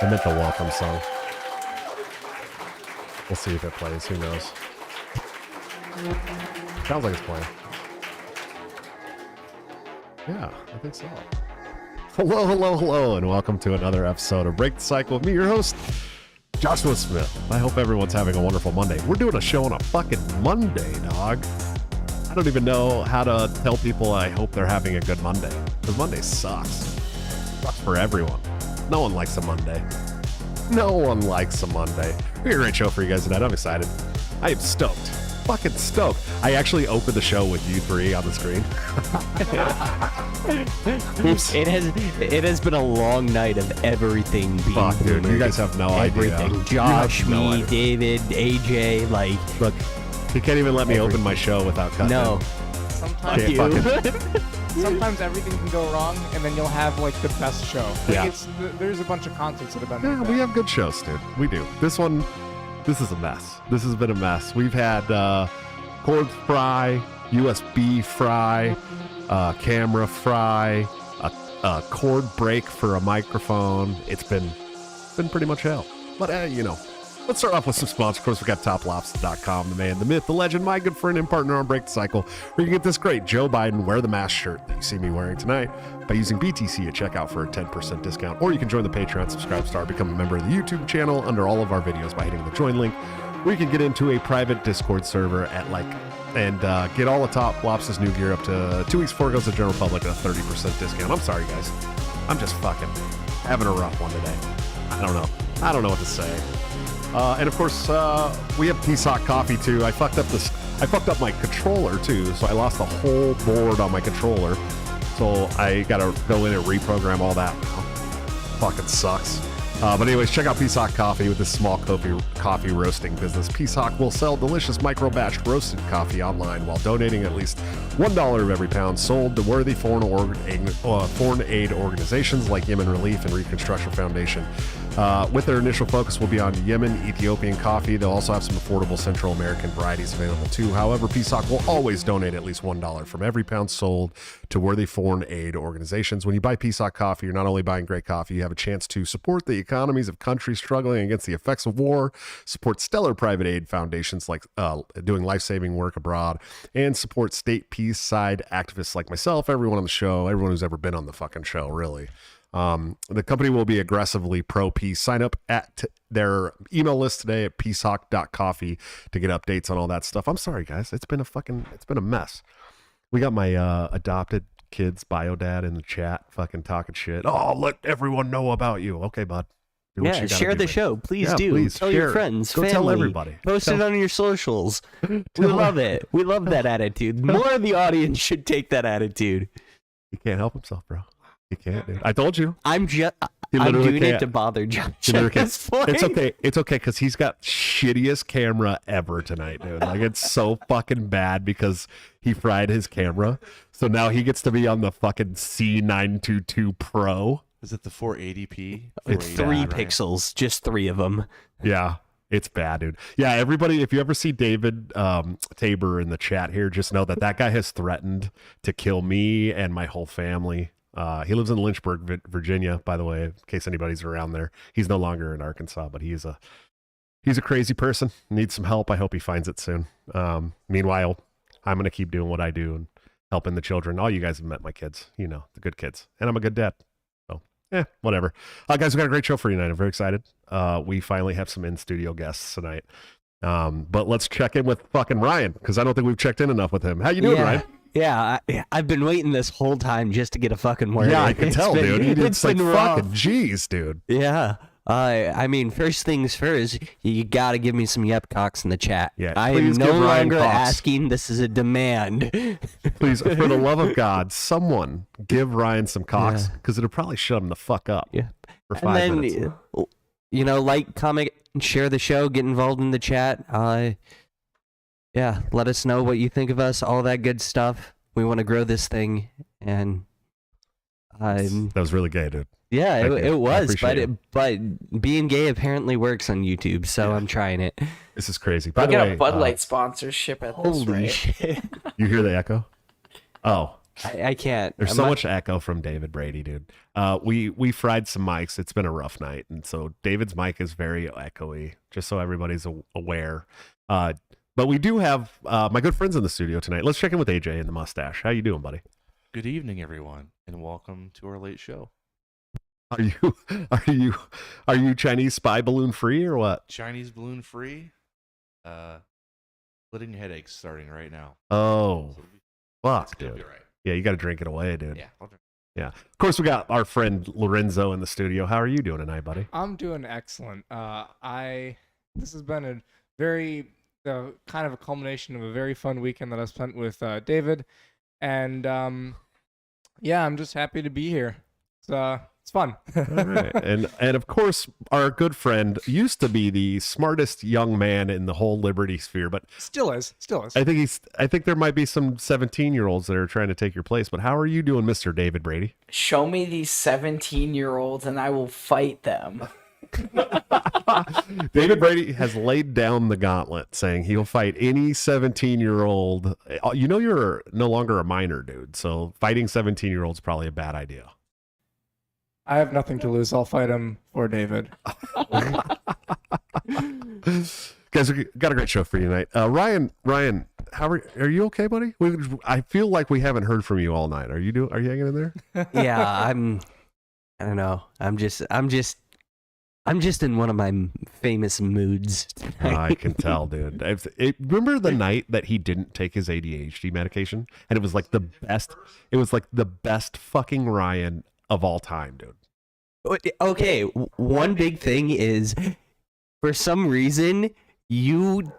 I meant the welcome song. We'll see if it plays. Who knows? Sounds like it's playing. Yeah, I think so. Hello, hello, hello, and welcome to another episode of Break the Cycle with me, your host, Joshua Smith. I hope everyone's having a wonderful Monday. We're doing a show on a fucking Monday, dog. I don't even know how to tell people I hope they're having a good Monday, because Monday sucks. Sucks for everyone. No one likes a Monday. No one likes a Monday. We got a great show for you guys tonight. I'm excited. I am stoked. Fucking stoked. I actually opened the show with you three on the screen. Oops. It has been a long night of everything being Fuck, dude. You guys have no everything. idea. Josh, no me, idea. David, AJ, like... Look, you can't even let me open my show without cutting. No. Sometimes sometimes everything can go wrong, and then you'll have like the best show. Like, Yeah. There's a bunch of concerts that have been. Yeah, like we that. have good shows, dude. We do. This is a mess. This has been a mess. We've had cord fry, USB fry, camera fry, a cord break for a microphone. It's been pretty much hell. But you know, let's start off with some sponsors. Of course, we got TopLobster.com, the man, the myth, the legend, my good friend and partner on Break the Cycle, where you can get this great Joe Biden Wear the Mask shirt that you see me wearing tonight by using BTC at checkout for a 10% discount. Or you can join the Patreon, subscribe star, become a member of the YouTube channel under all of our videos by hitting the join link, where you can get into a private Discord server at and get all the Top Lobster's new gear up to 2 weeks before it goes to the general public at a 30% discount. I'm sorry, guys. I'm just fucking having a rough one today. I don't know what to say. And of course, we have Peace Hot Coffee too. I fucked up my controller too, so I lost the whole board on my controller. So I gotta go in and reprogram all that now. Fucking sucks. But anyways, check out Peace Hot Coffee with this small coffee roasting business. Peace Hot will sell delicious micro-batch roasted coffee online while donating at least $1 of every pound sold to worthy foreign aid organizations like Yemen Relief and Reconstruction Foundation. With their initial focus will be on Yemen, Ethiopian coffee. They'll also have some affordable Central American varieties available too. However, Peace Hot will always donate at least $1 from every pound sold to worthy foreign aid organizations. When you buy Peace Hot Coffee, you're not only buying great coffee, you have a chance to support the economies of countries struggling against the effects of war, support stellar private aid foundations like doing life-saving work abroad, and support state peace side activists like myself, everyone on the show, everyone who's ever been on the fucking show, really. The company will be aggressively pro-peace. Sign up at their email list today at peacehawk.coffee to get updates on all that stuff. I'm sorry, guys. It's been a mess. We got my adopted kid's bio dad in the chat fucking talking shit. Oh, let everyone know about you. Okay, bud. Yeah, share the show. Please do. Please, tell your friends, Go family. tell everybody. Post it on your socials. We love it. We love that attitude. More of the audience should take that attitude. He can't help himself, bro. He can't, dude. I told you. I'm doing it to bother Josh at this point. It's okay. It's okay because he's got shittiest camera ever tonight, dude. Like, it's so fucking bad because he fried his camera. So now he gets to be on the fucking C922 Pro. Is it the 480p? It's 3 pixels, just 3 of them. Yeah, it's bad, dude. Yeah, everybody, if you ever see David Tabor in the chat here, just know that guy has threatened to kill me and my whole family. He lives in Lynchburg, Virginia, by the way, in case anybody's around there. He's no longer in Arkansas, but he's a crazy person. Needs some help. I hope he finds it soon. Meanwhile, I'm going to keep doing what I do and helping the children. All you guys have met my kids, you know, the good kids. And I'm a good dad. So, whatever. Guys, we got a great show for you tonight. I'm very excited. We finally have some in-studio guests tonight. But let's check in with fucking Ryan, because I don't think we've checked in enough with him. How you doing, Ryan? Yeah, I've been waiting this whole time just to get a fucking word. Yeah, I can tell, dude. It's like been rough. fucking jeez, dude. Yeah, I mean, first things first, you gotta give me some yep cocks in the chat. Yeah, I am please no give Ryan longer cocks. asking. This is a demand. Please, for the love of God, someone give Ryan some cocks Yeah. because it'll probably shut him the fuck up Yeah. for And 5 then, minutes. like, comment, share the show, get involved in the chat. Yeah, let us know what you think of us, all that good stuff. We want to grow this thing, and That was really gay, dude. yeah, Thank you. it I was, appreciate but being gay apparently works on YouTube, so I'm trying it. This is crazy. By I'll the get way, a Bud Light sponsorship at this Holy rate. shit! you hear the echo? Oh, I can't. there's so much echo from David Brady, dude. We fried some mics. It's been a rough night, and so David's mic is very echoey. Just so everybody's aware. But we do have my good friends in the studio tonight. Let's check in with AJ and the mustache. How you doing, buddy? Good evening, everyone, and welcome to our late show. Are you Chinese spy balloon free or what? Chinese balloon free. Splitting headaches starting right now. Oh, So it's fuck, gonna dude. be right. Yeah, you got to drink it away, dude. Yeah, I'll drink. Yeah. Of course, we got our friend Lorenzo in the studio. How are you doing tonight, buddy? I'm doing excellent. This has been a very kind of a culmination of a very fun weekend that I spent with David, and yeah, I'm just happy to be here. It's fun. All right. And of course, our good friend used to be the smartest young man in the whole Liberty sphere, but Still is. I think there might be some 17-year-olds that are trying to take your place. But how are you doing, Mr. David Brady? Show me these 17-year-olds and I will fight them. David Brady has laid down the gauntlet, saying he'll fight any 17-year-old. You know, you're no longer a minor, dude. So fighting 17-year-olds is probably a bad idea. I have nothing to lose. I'll fight him for David. Guys, we got a great show for you tonight. Ryan, how are you okay, buddy? I feel like we haven't heard from you all night. Are you hanging in there? Yeah, I don't know. I'm just in one of my famous moods. I can tell, dude. Remember the night that he didn't take his ADHD medication, and it was like the best. It was like the best fucking Ryan of all time, dude. Okay, one big thing is, for some reason, you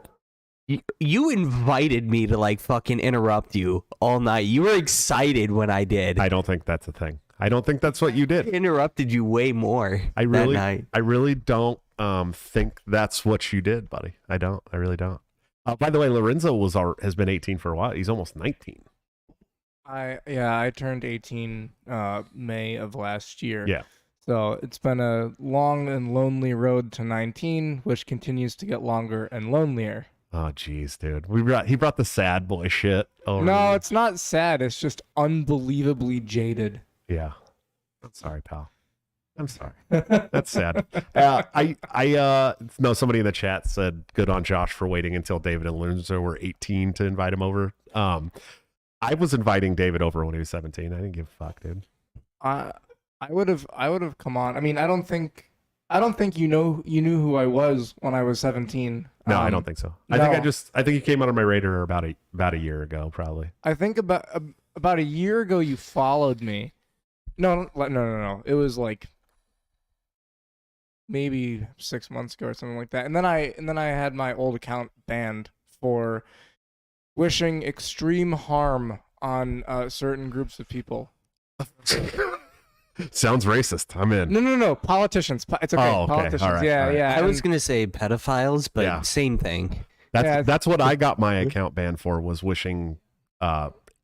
invited me to like fucking interrupt you all night. You were excited when I did. I don't think that's a thing. I don't think that's what you I did. interrupted you way more I that night. really don't think that's what you did, buddy. I don't. I really don't. By the way, Lorenzo has been 18 for a while. He's almost 19. I turned 18 May of last year. Yeah. So it's been a long and lonely road to 19, which continues to get longer and lonelier. Oh, jeez, dude. He brought the sad boy shit. No, it's not sad. It's just unbelievably jaded. Yeah. I'm sorry, pal. I'm sorry. That's sad. I know somebody in the chat said good on Josh for waiting until David and Lorenzo were 18 to invite him over. I was inviting David over when he was 17. I didn't give a fuck, dude. I would have come on. I mean, I don't think you knew who I was when I was 17. No, I don't think so. I think he came out of my radar about a year ago, probably. I think about a year ago you followed me. No. It was like maybe 6 months ago or something like that. And then I had my old account banned for wishing extreme harm on certain groups of people. Sounds racist. I'm in. No. Politicians. It's okay. Oh, okay. Politicians. All right, Yeah, all right. yeah. I was gonna say pedophiles, but Yeah. same thing. That's what I got my account banned for, was wishing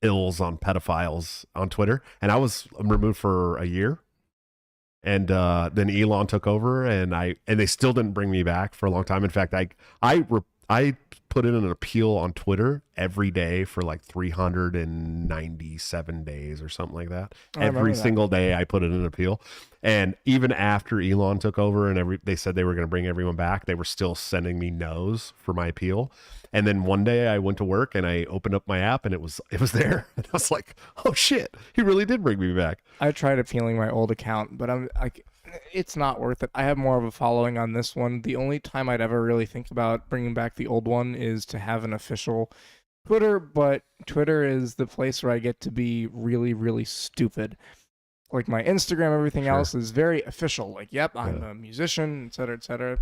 ills on pedophiles on Twitter, and I was removed for a year. And then Elon took over, and they still didn't bring me back for a long time. In fact, I put in an appeal on Twitter every day for like 397 days or something like that. I remember Every that. single day I put in an appeal. And even after Elon took over and they said they were going to bring everyone back, they were still sending me no's for my appeal. And then one day I went to work and I opened up my app and it was there. And I was like, oh shit, he really did bring me back. I tried appealing my old account, but it's not worth it. I have more of a following on this one. The only time I'd ever really think about bringing back the old one is to have an official Twitter, but Twitter is the place where I get to be really, really stupid. like my Instagram, everything Sure. else is very official. Like, yep, I'm a musician, et cetera, et cetera.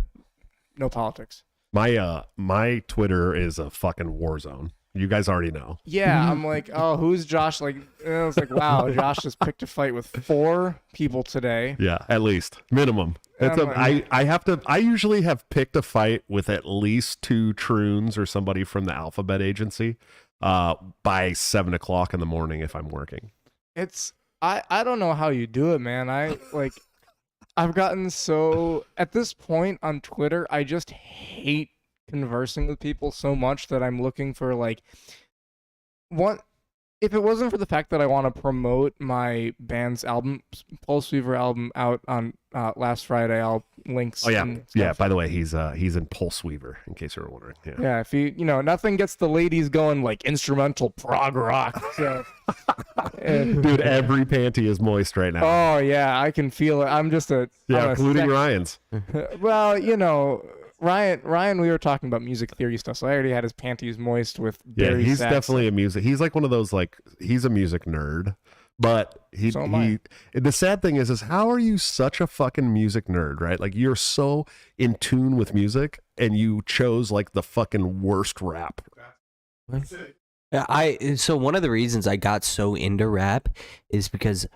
No politics. My Twitter is a fucking war zone. You guys already know. Yeah, I'm like, oh, who's Josh? Like, it's like, wow, Josh just picked a fight with 4 people today. Yeah, at least minimum. And It's I'm like- I usually have picked a fight with at least 2 troons or somebody from the Alphabet Agency by 7 o'clock in the morning if I'm working. It's I don't know how you do it, man. I've gotten so at this point on Twitter, I just hate conversing with people so much that I'm looking for like one. If it wasn't for the fact that I want to promote my band's album, Pulse Weaver album, out on last Friday, I'll links. Oh yeah, and yeah. stuff. By the way, he's in Pulse Weaver, in case you were wondering. Yeah. Yeah, if you nothing gets the ladies going like instrumental prog rock. So, Dude, every panty is moist right now. oh yeah, I can feel it. I'm just a yeah, I'm a including sex- Ryan's. Well, Ryan, we were talking about music theory stuff, so I already had his panties moist with Yeah, Barry he's Sax. definitely a music. He's like one of those he's a music nerd, but So am I. the sad thing is how are you such a fucking music nerd, right? Like you're so in tune with music and you chose like the fucking worst rap. Yeah, so one of the reasons I got so into rap is because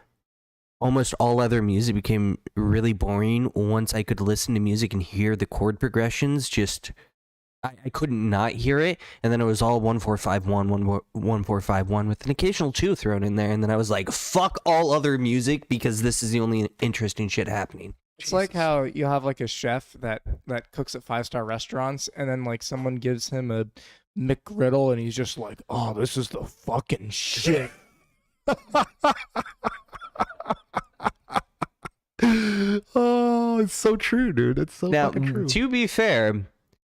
almost all other music became really boring once I could listen to music and hear the chord progressions. Just I couldn't not hear it, and then it was all 1-4-5-1, 1-4-5-1 with an occasional 2 thrown in there, and then I was like, fuck all other music because this is the only interesting shit happening. It's like how you have like a chef that cooks at 5-star restaurants, and then like someone gives him a McGriddle, and he's just like, "Oh, this is the fucking shit." Oh, it's so true, dude. It's so Now, fucking true. to be fair,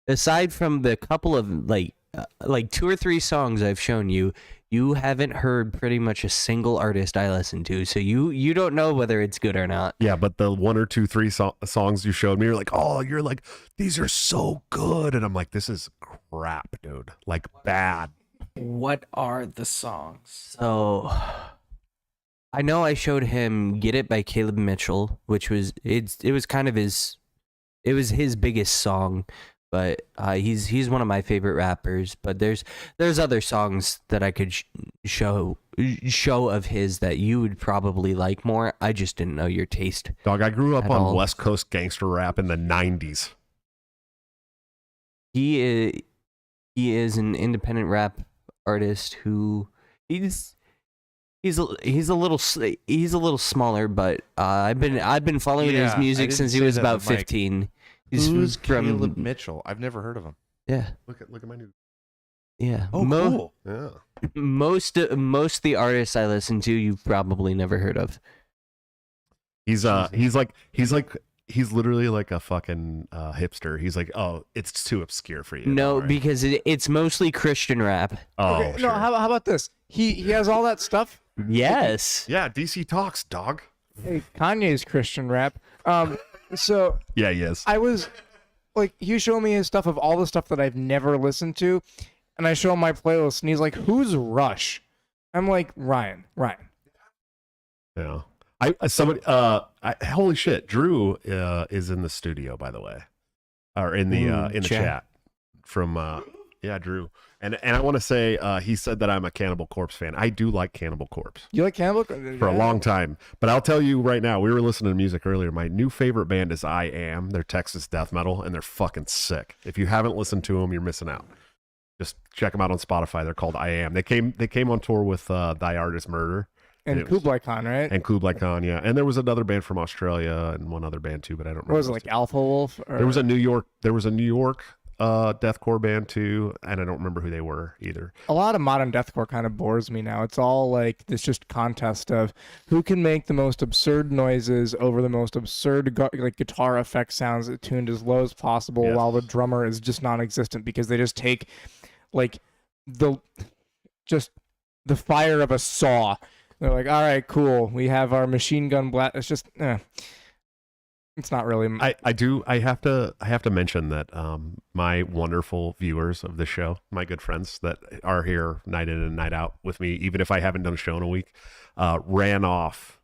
aside from the couple of like 2 or 3 songs I've shown you, you haven't heard pretty much a single artist I listen to, so you don't know whether it's good or not. Yeah, but the 1 or 2, 3 songs you showed me, you're like, these are so good, and I'm like, this is crap, dude. Like bad. What are the songs? So I know I showed him "Get It" by Caleb Mitchell, which was it was kind of his biggest song, but he's one of my favorite rappers. But there's other songs that I could show of his that you would probably like more. I just didn't know your taste. Dog, I grew up At on all. West Coast gangster rap in the 90s. He is an independent rap artist who he's a little smaller, but I've been following his Yeah, I music didn't since he say was that about to Mike. 15. He's Who's from Caleb Mitchell? I've never heard of him. yeah. Look at my new. Yeah. Oh, cool. Yeah. Most of the artists I listen to, you've probably never heard of. He's literally like a fucking hipster. He's like, oh, it's too obscure for you. No, All right. because it's mostly Christian rap. Oh, Okay, sure. no, how about this? He has all that stuff. Yes. Yeah, DC Talks, dog. Hey, Kanye's Christian rap. So Yeah, he is. I was like, you show me his stuff of all the stuff that I've never listened to, and I show him my playlist, and he's like, "Who's Rush?" I'm like, Ryan. Yeah. Holy shit, Drew is in the studio, by the way, or in the chat from Drew, and I want to say he said that I'm a Cannibal Corpse fan. I do like Cannibal Corpse You like Cannibal? for a long time, but I'll tell you right now, we were listening to music earlier. My new favorite band is I Am. They're Texas death metal, and they're fucking sick. If you haven't listened to them, you're missing out. Just check them out on Spotify. They're called I Am. They came on tour with Thy Artist Murder. And It was- Kublai Khan, right? And Kublai Khan, yeah. And there was another band from Australia and one other band too, but I don't remember. What was it, those like two. Alpha Wolf? Or... There was a New York deathcore band too, and I don't remember who they were either. A lot of modern deathcore kind of bores me now. It's all like this just contest of who can make the most absurd noises over the most absurd like guitar effect sounds tuned as low as possible, Yes. while the drummer is just non-existent because they just take like the fire of a saw. They're like, all right, cool. We have our machine gun blast. It's just, it's not really. I have to mention that my wonderful viewers of the show, my good friends that are here night in and night out with me, even if I haven't done a show in a week, ran off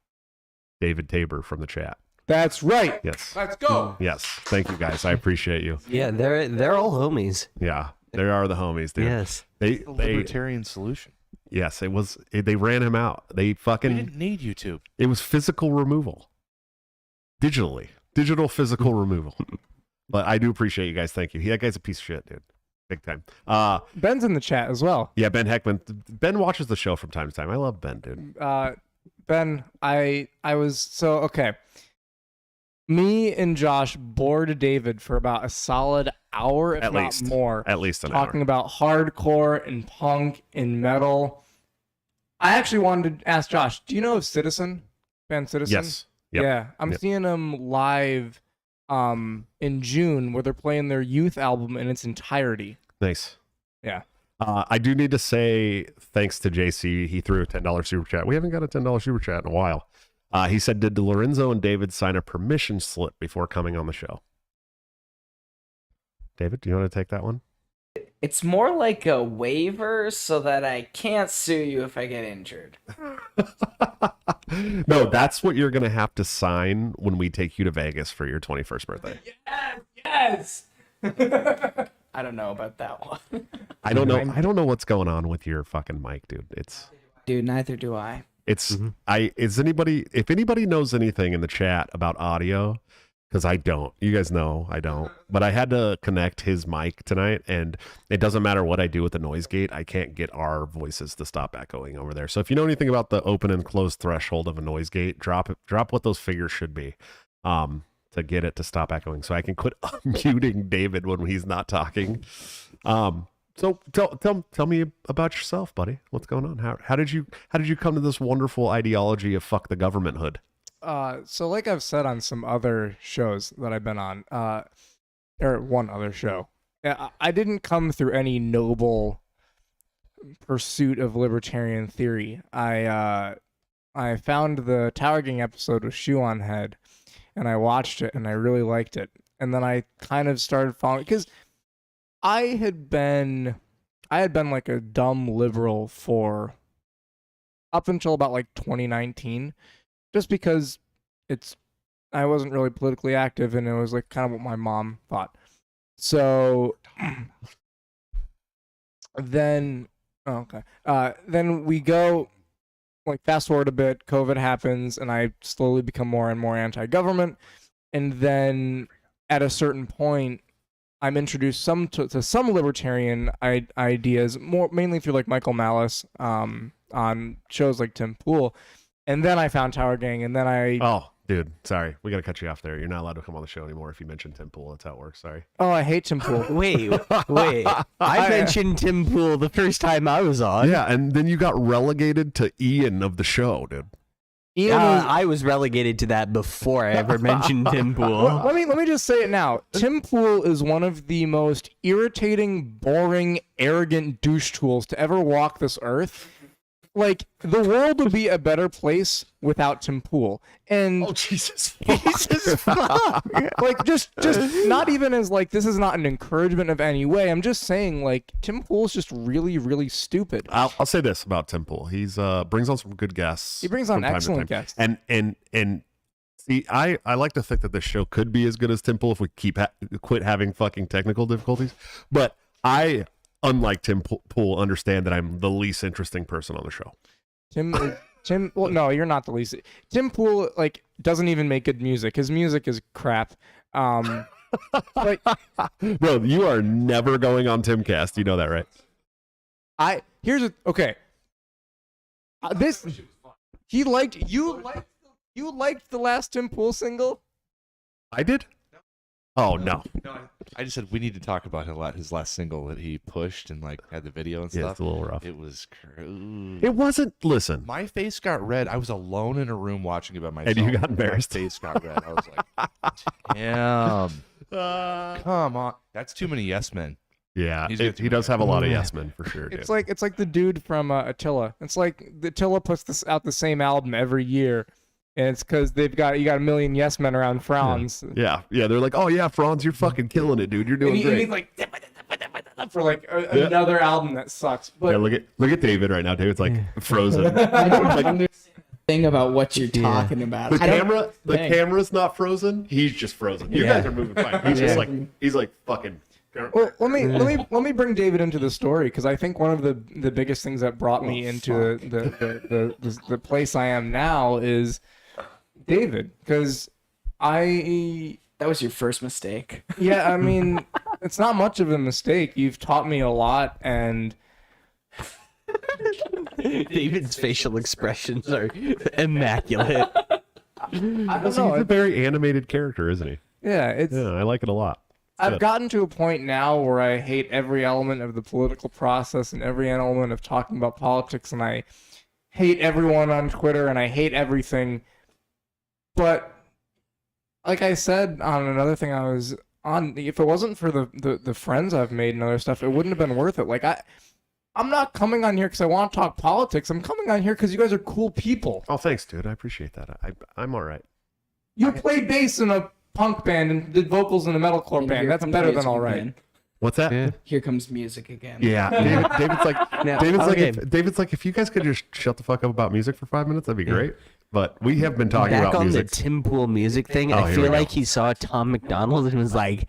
David Tabor from the chat. That's right. Yes. Let's go. Yes. Thank you guys. I appreciate you. Yeah, they're all homies. Yeah. They are the homies, dude. Yes. The libertarian solution. Yes, it was. They ran him out. They We fucking. didn't need YouTube. It was physical removal. Digital physical removal. But I do appreciate you guys. Thank you. That guy's a piece of shit, dude. Big time. Ben's in the chat as well. Yeah, Ben Heckman. Ben watches the show from time to time. I love Ben, dude. Ben, I was so okay. Me and Josh bored David for about a solid hour, if At not least. more, At least an talking hour. about hardcore and punk and metal. I actually wanted to ask Josh, do you know of Citizen? Band Citizen? Yes. Yep. Yeah, I'm Yep. seeing them live in June where they're playing their youth album in its entirety. Nice. Yeah. I do need to say thanks to JC. He threw a $10 super chat. We haven't got a $10 super chat in a while. He said, did Lorenzo and David sign a permission slip before coming on the show? David, do you want to take that one? It's more like a waiver so that I can't sue you if I get injured. No, that's what you're going to have to sign when we take you to Vegas for your 21st birthday. Yes! I don't know about that one. I don't know. I don't know what's going on with your fucking mic, dude. Dude, neither do I. If anybody knows anything in the chat about audio, because I don't, you guys know I don't, but I had to connect his mic tonight, and it doesn't matter what I do with the noise gate, I can't get our voices to stop echoing over there. So if you know anything about the open and closed threshold of a noise gate, drop what those figures should be, to get it to stop echoing, so I can quit muting David when he's not talking. So tell me about yourself, buddy. What's going on? How did you come to this wonderful ideology of fuck the government hood? So like I've said on some other shows that I've been on, or one other show, I didn't come through any noble pursuit of libertarian theory. I found the Tower Gang episode with Shoe on Head, and I watched it, and I really liked it. And then I kind of started following, because I had been like a dumb liberal for up until about like 2019, just because I wasn't really politically active, and it was like kind of what my mom thought. So then we go, like, fast forward a bit, COVID happens, and I slowly become more and more anti-government. And then at a certain point, I'm introduced to some libertarian ideas, mainly through like Michael Malice, on shows like Tim Pool. And then I found Tower Gang, and then Oh, dude, sorry. We got to cut you off there. You're not allowed to come on the show anymore if you mention Tim Pool. That's how it works. Sorry. Oh, I hate Tim Pool. Wait. I mentioned Tim Pool the first time I was on. Yeah, and then you got relegated to Ian of the show, dude. I was relegated to that before I ever mentioned Tim Pool. Let me just say it now. Tim Pool is one of the most irritating, boring, arrogant douche tools to ever walk this earth. Like, the world would be a better place without Tim Pool. And Jesus. Jesus fuck. Like, just not even as like, this is not an encouragement of any way. I'm just saying, like, Tim Pool's just really, really stupid. I'll say this about Tim Pool. He's brings on some good guests. He brings on from time to excellent time. guests. And see, I like to think that this show could be as good as Tim Pool if we quit having fucking technical difficulties. But I, unlike Tim Pool, understand that I'm the least interesting person on the show. Tim, well, no, you're not the least. Tim Pool, like, doesn't even make good music. His music is crap. Like, bro, you are never going on Timcast. You know that, right? Okay. You liked the last Tim Pool single? I did. Oh no. I just said we need to talk about his last single that he pushed and like had the video and Yeah, stuff. it's a little rough. It was It wasn't. Listen, my face got red. I was alone in a room watching it by myself. and you got embarrassed. My face got red. I was like, damn. Come on. That's too many yes men. Yeah, He's got he does have a lot of yes men for sure. It's Dude. like the dude from Attila. It's like Attila puts out the same album every year, and it's because you got a million yes men around Franz. Yeah. They're like, oh yeah, Franz, you're fucking killing it, dude. You're doing And great. he's like for like another album that sucks. But Yeah, look at David right now. David's like frozen. I don't understand thing about what you're Yeah. talking about. The I don't think- camera's not frozen. He's just frozen. You guys are moving fine. He's just like fucking. Well, let me bring David into the story because I think one of the biggest things that brought me into the place I am now is David, because That was your first mistake. yeah, I mean, it's not much of a mistake. You've taught me a lot, and David's facial expressions are immaculate. I don't He's know. a very animated character, isn't he? Yeah, I like it a lot. I've gotten to a point now where I hate every element of the political process and every element of talking about politics, and I hate everyone on Twitter, and I hate everything. But like I said on another thing I was on, if it wasn't for the friends I've made and other stuff, it wouldn't have been worth it. Like I'm not coming on here because I want to talk politics. I'm coming on here because you guys are cool people. Oh, thanks, dude. I appreciate that. I'm all right. You played bass in a punk band and did vocals in a metalcore And band. here That's comes better than music all right. again. What's that? Yeah. Here comes music again. Yeah, David's like, Now, David's okay. like, if you guys could just shut the fuck up about music for 5 minutes, that'd be great. But we have been talking Back about on music. the Tim Pool music thing, Oh, I here feel we go. like he saw Tom McDonald and was like,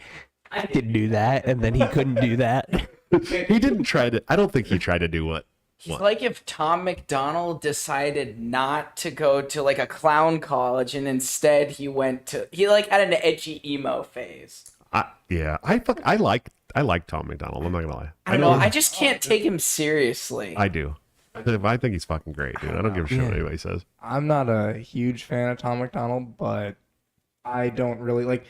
I could do that, and then he couldn't do that. He didn't try to. I don't think he tried to do what. It's like if Tom McDonald decided not to go to like a clown college and instead he like had an edgy emo phase. I like Tom McDonald. I'm not gonna lie. I don't know. I just can't take him seriously. I do. I think he's fucking great, dude. I don't give a shit what anybody says. I'm not a huge fan of Tom McDonald, but I don't really like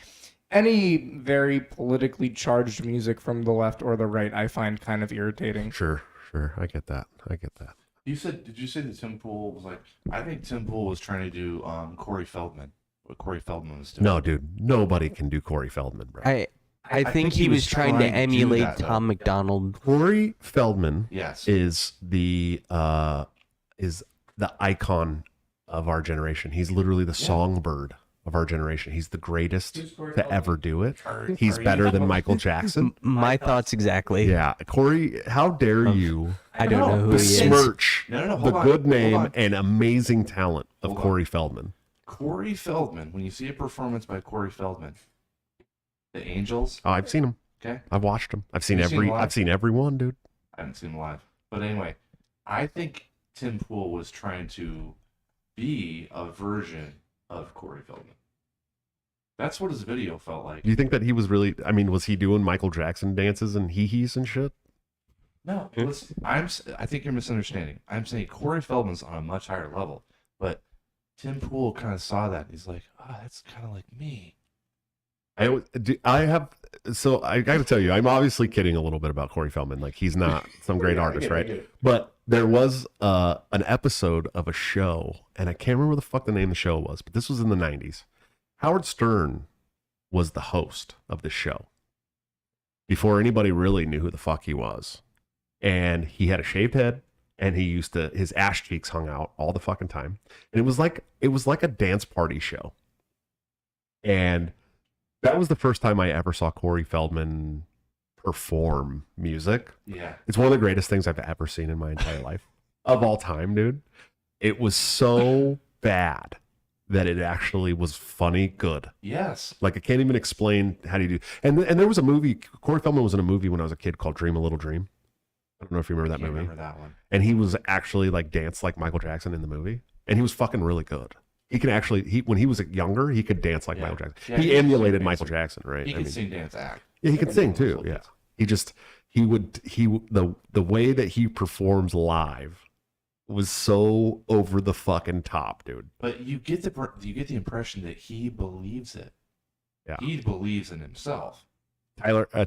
any very politically charged music from the left or the right. I find kind of irritating. Sure. I get that. Did you say that Tim Pool was like? I think Tim Pool was trying to do Corey Feldman. What Corey Feldman was doing. No, dude. Nobody can do Corey Feldman, bro. I think he was trying to do emulate that, though. Tom McDonald. Corey Feldman Yes. is the icon of our generation. He's literally the songbird of our generation. He's the greatest to ever do it. He's better than Michael Jackson. My thoughts exactly. Yeah, Corey, how dare you I don't know who he is. besmirch No, the hold on, good hold name on. and amazing talent of Hold on. Corey Feldman? Corey Feldman. When you see a performance by Corey Feldman, the Angels. Oh, I've seen him. Okay. I've watched him. I've seen You've seen him live? I've seen every one, dude. I haven't seen him live. But anyway, I think Tim Pool was trying to be a version of Corey Feldman. That's what his video felt like. Do you think that he was really? I mean, was he doing Michael Jackson dances and hee-hees and shit? No, listen, I think you're misunderstanding. I'm saying Corey Feldman's on a much higher level, but Tim Pool kind of saw that. He's like, that's kind of like me. I got to tell you, I'm obviously kidding a little bit about Corey Feldman. Like, he's not some great Yeah, I artist, get it, I right? get it. But there was an episode of a show, and I can't remember what the fuck the name of the show was, but this was in the 90s. Howard Stern was the host of the show before anybody really knew who the fuck he was. And he had a shaved head, and his ash cheeks hung out all the fucking time. And it was like a dance party show. And that was the first time I ever saw Corey Feldman perform music. Yeah. It's one of the greatest things I've ever seen in my entire life of all time, dude. It was so bad that it actually was funny good. Yes. Like, I can't even explain how do you do. And there was a movie, Corey Feldman was in a movie when I was a kid called Dream a Little Dream. I don't know if you remember that movie. Remember that one. And he was actually like danced like Michael Jackson in the movie. And he was fucking really good. He can actually, when he was younger, he could dance like Yeah. Michael Jackson. Yeah, he he can emulated sing, Michael dancer. Jackson, right? He can sing, dance, act. Yeah, he can sing too. Little Yeah. bits. The way that he performs live was so over the fucking top, dude. But you get the impression that he believes it. Yeah. He believes in himself.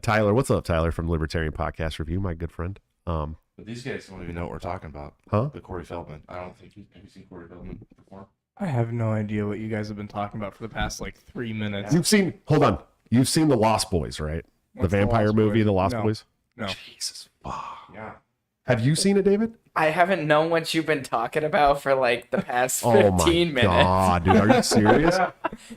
Tyler, what's up, Tyler from Libertarian Podcast Review, my good friend. But these guys don't even know what we're talking about. Huh? The Corey Feldman. I don't think have you seen Corey Feldman perform? I have no idea what you guys have been talking about for the past like 3 minutes. You've seen The Lost Boys, right? What's the vampire Lost movie, Boys? The Lost No. Boys. No. Jesus, fuck. Yeah. Have you seen it, David? I haven't known what you've been talking about for like the past 15 Oh my minutes. god, dude, are you serious?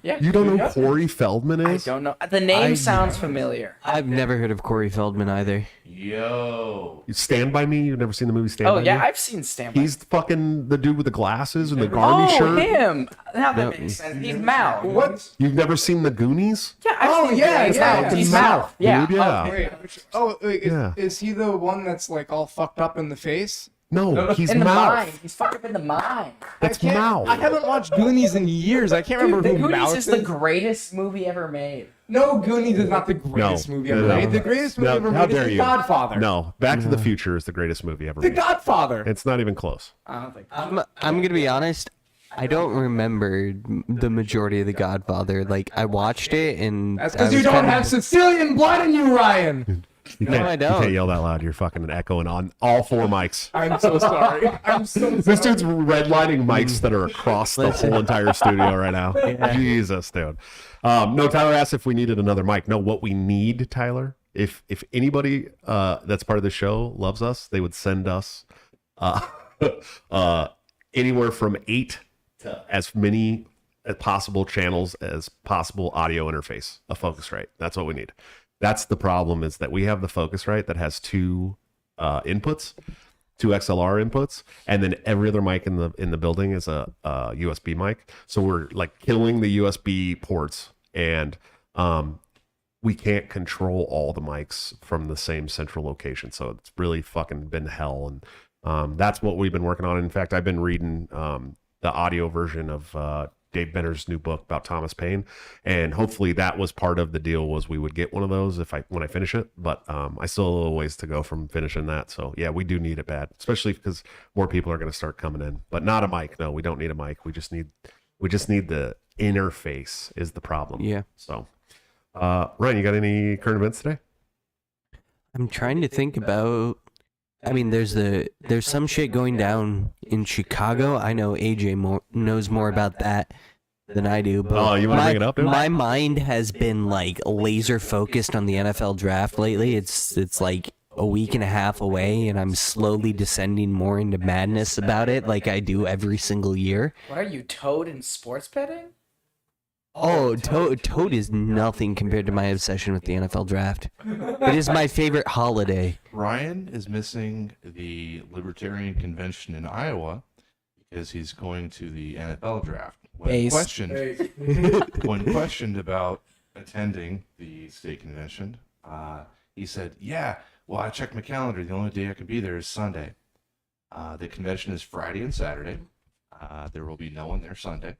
Yeah. You don't know who Corey Feldman I is? don't know. The name sounds familiar. I've never heard of Corey Feldman either. Yo. Stand By Me? You've never seen the movie Stand Oh By Me? yeah, I've seen Stand By. He's fucking the dude with the glasses and the Garmy Oh, shirt. him. Now that Nope. makes sense. He's Mal. What? You've never seen The Goonies? Yeah, I've seen yeah, He's yeah, Mal. He's he's Mal. Mal. Yeah. Dude, yeah. Wait, Yeah. is he the one that's like all fucked up in the face? No, he's In the Mouth. mind. He's fucked up in the mind. That's I Mouth. haven't watched Goonies in years. I can't remember The who Goonies Mouth is the greatest movie ever made. No, Goonies is not the greatest movie ever no. made. The greatest movie No, ever how made is dare The you. Godfather. No, Back to the Future is the greatest movie ever The made. Godfather. It's not even close. I don't think. I'm gonna be honest. I don't remember the majority of The Godfather. Like I watched it, and That's I because you was don't kinda- have Sicilian blood in you, Ryan. You No, can't, I You don't. can't yell that loud. You're fucking echoing on all four mics. I'm so sorry. I'm so sorry. This dude's redlining mics that are across the Listen. whole entire studio right now. Jesus, dude. No, Tyler asked if we needed another mic. No, what we need, Tyler, if anybody that's part of the show loves us, they would send us anywhere from 8 to as many as possible channels as possible audio interface, a Focusrite. That's what we need. That's the problem, is that we have the Focusrite that has two inputs, two XLR inputs, and then every other mic in the building is a USB mic. So we're like killing the USB ports, and we can't control all the mics from the same central location. So it's really fucking been hell, and that's what we've been working on. In fact, I've been reading the audio version of Dave Benner's new book about Thomas Paine, and hopefully that was part of the deal, was we would get one of those when I finish it. But I still have a little ways to go from finishing that. So yeah, we do need it bad, especially because more people are going to start coming in. But not a mic. No, we don't need a mic. We just need the interface is the problem. Yeah. So Ryan, you got any current events today? I'm trying to think about. I mean, there's some shit going down in Chicago. I know AJ knows more about that than I do. But Oh, you wanna bring it up, dude? My mind has been like laser focused on the NFL draft lately. It's like a week and a half away, and I'm slowly descending more into madness about it, like I do every single year. What are you, Toad in sports betting? Oh, Toad is nothing compared to my obsession with the NFL draft. It is my favorite holiday. Ryan is missing the Libertarian Convention in Iowa because he's going to the NFL draft. When questioned about attending the state convention, he said, "Yeah, well, I checked my calendar. The only day I can be there is Sunday. The convention is Friday and Saturday. There will be no one there Sunday.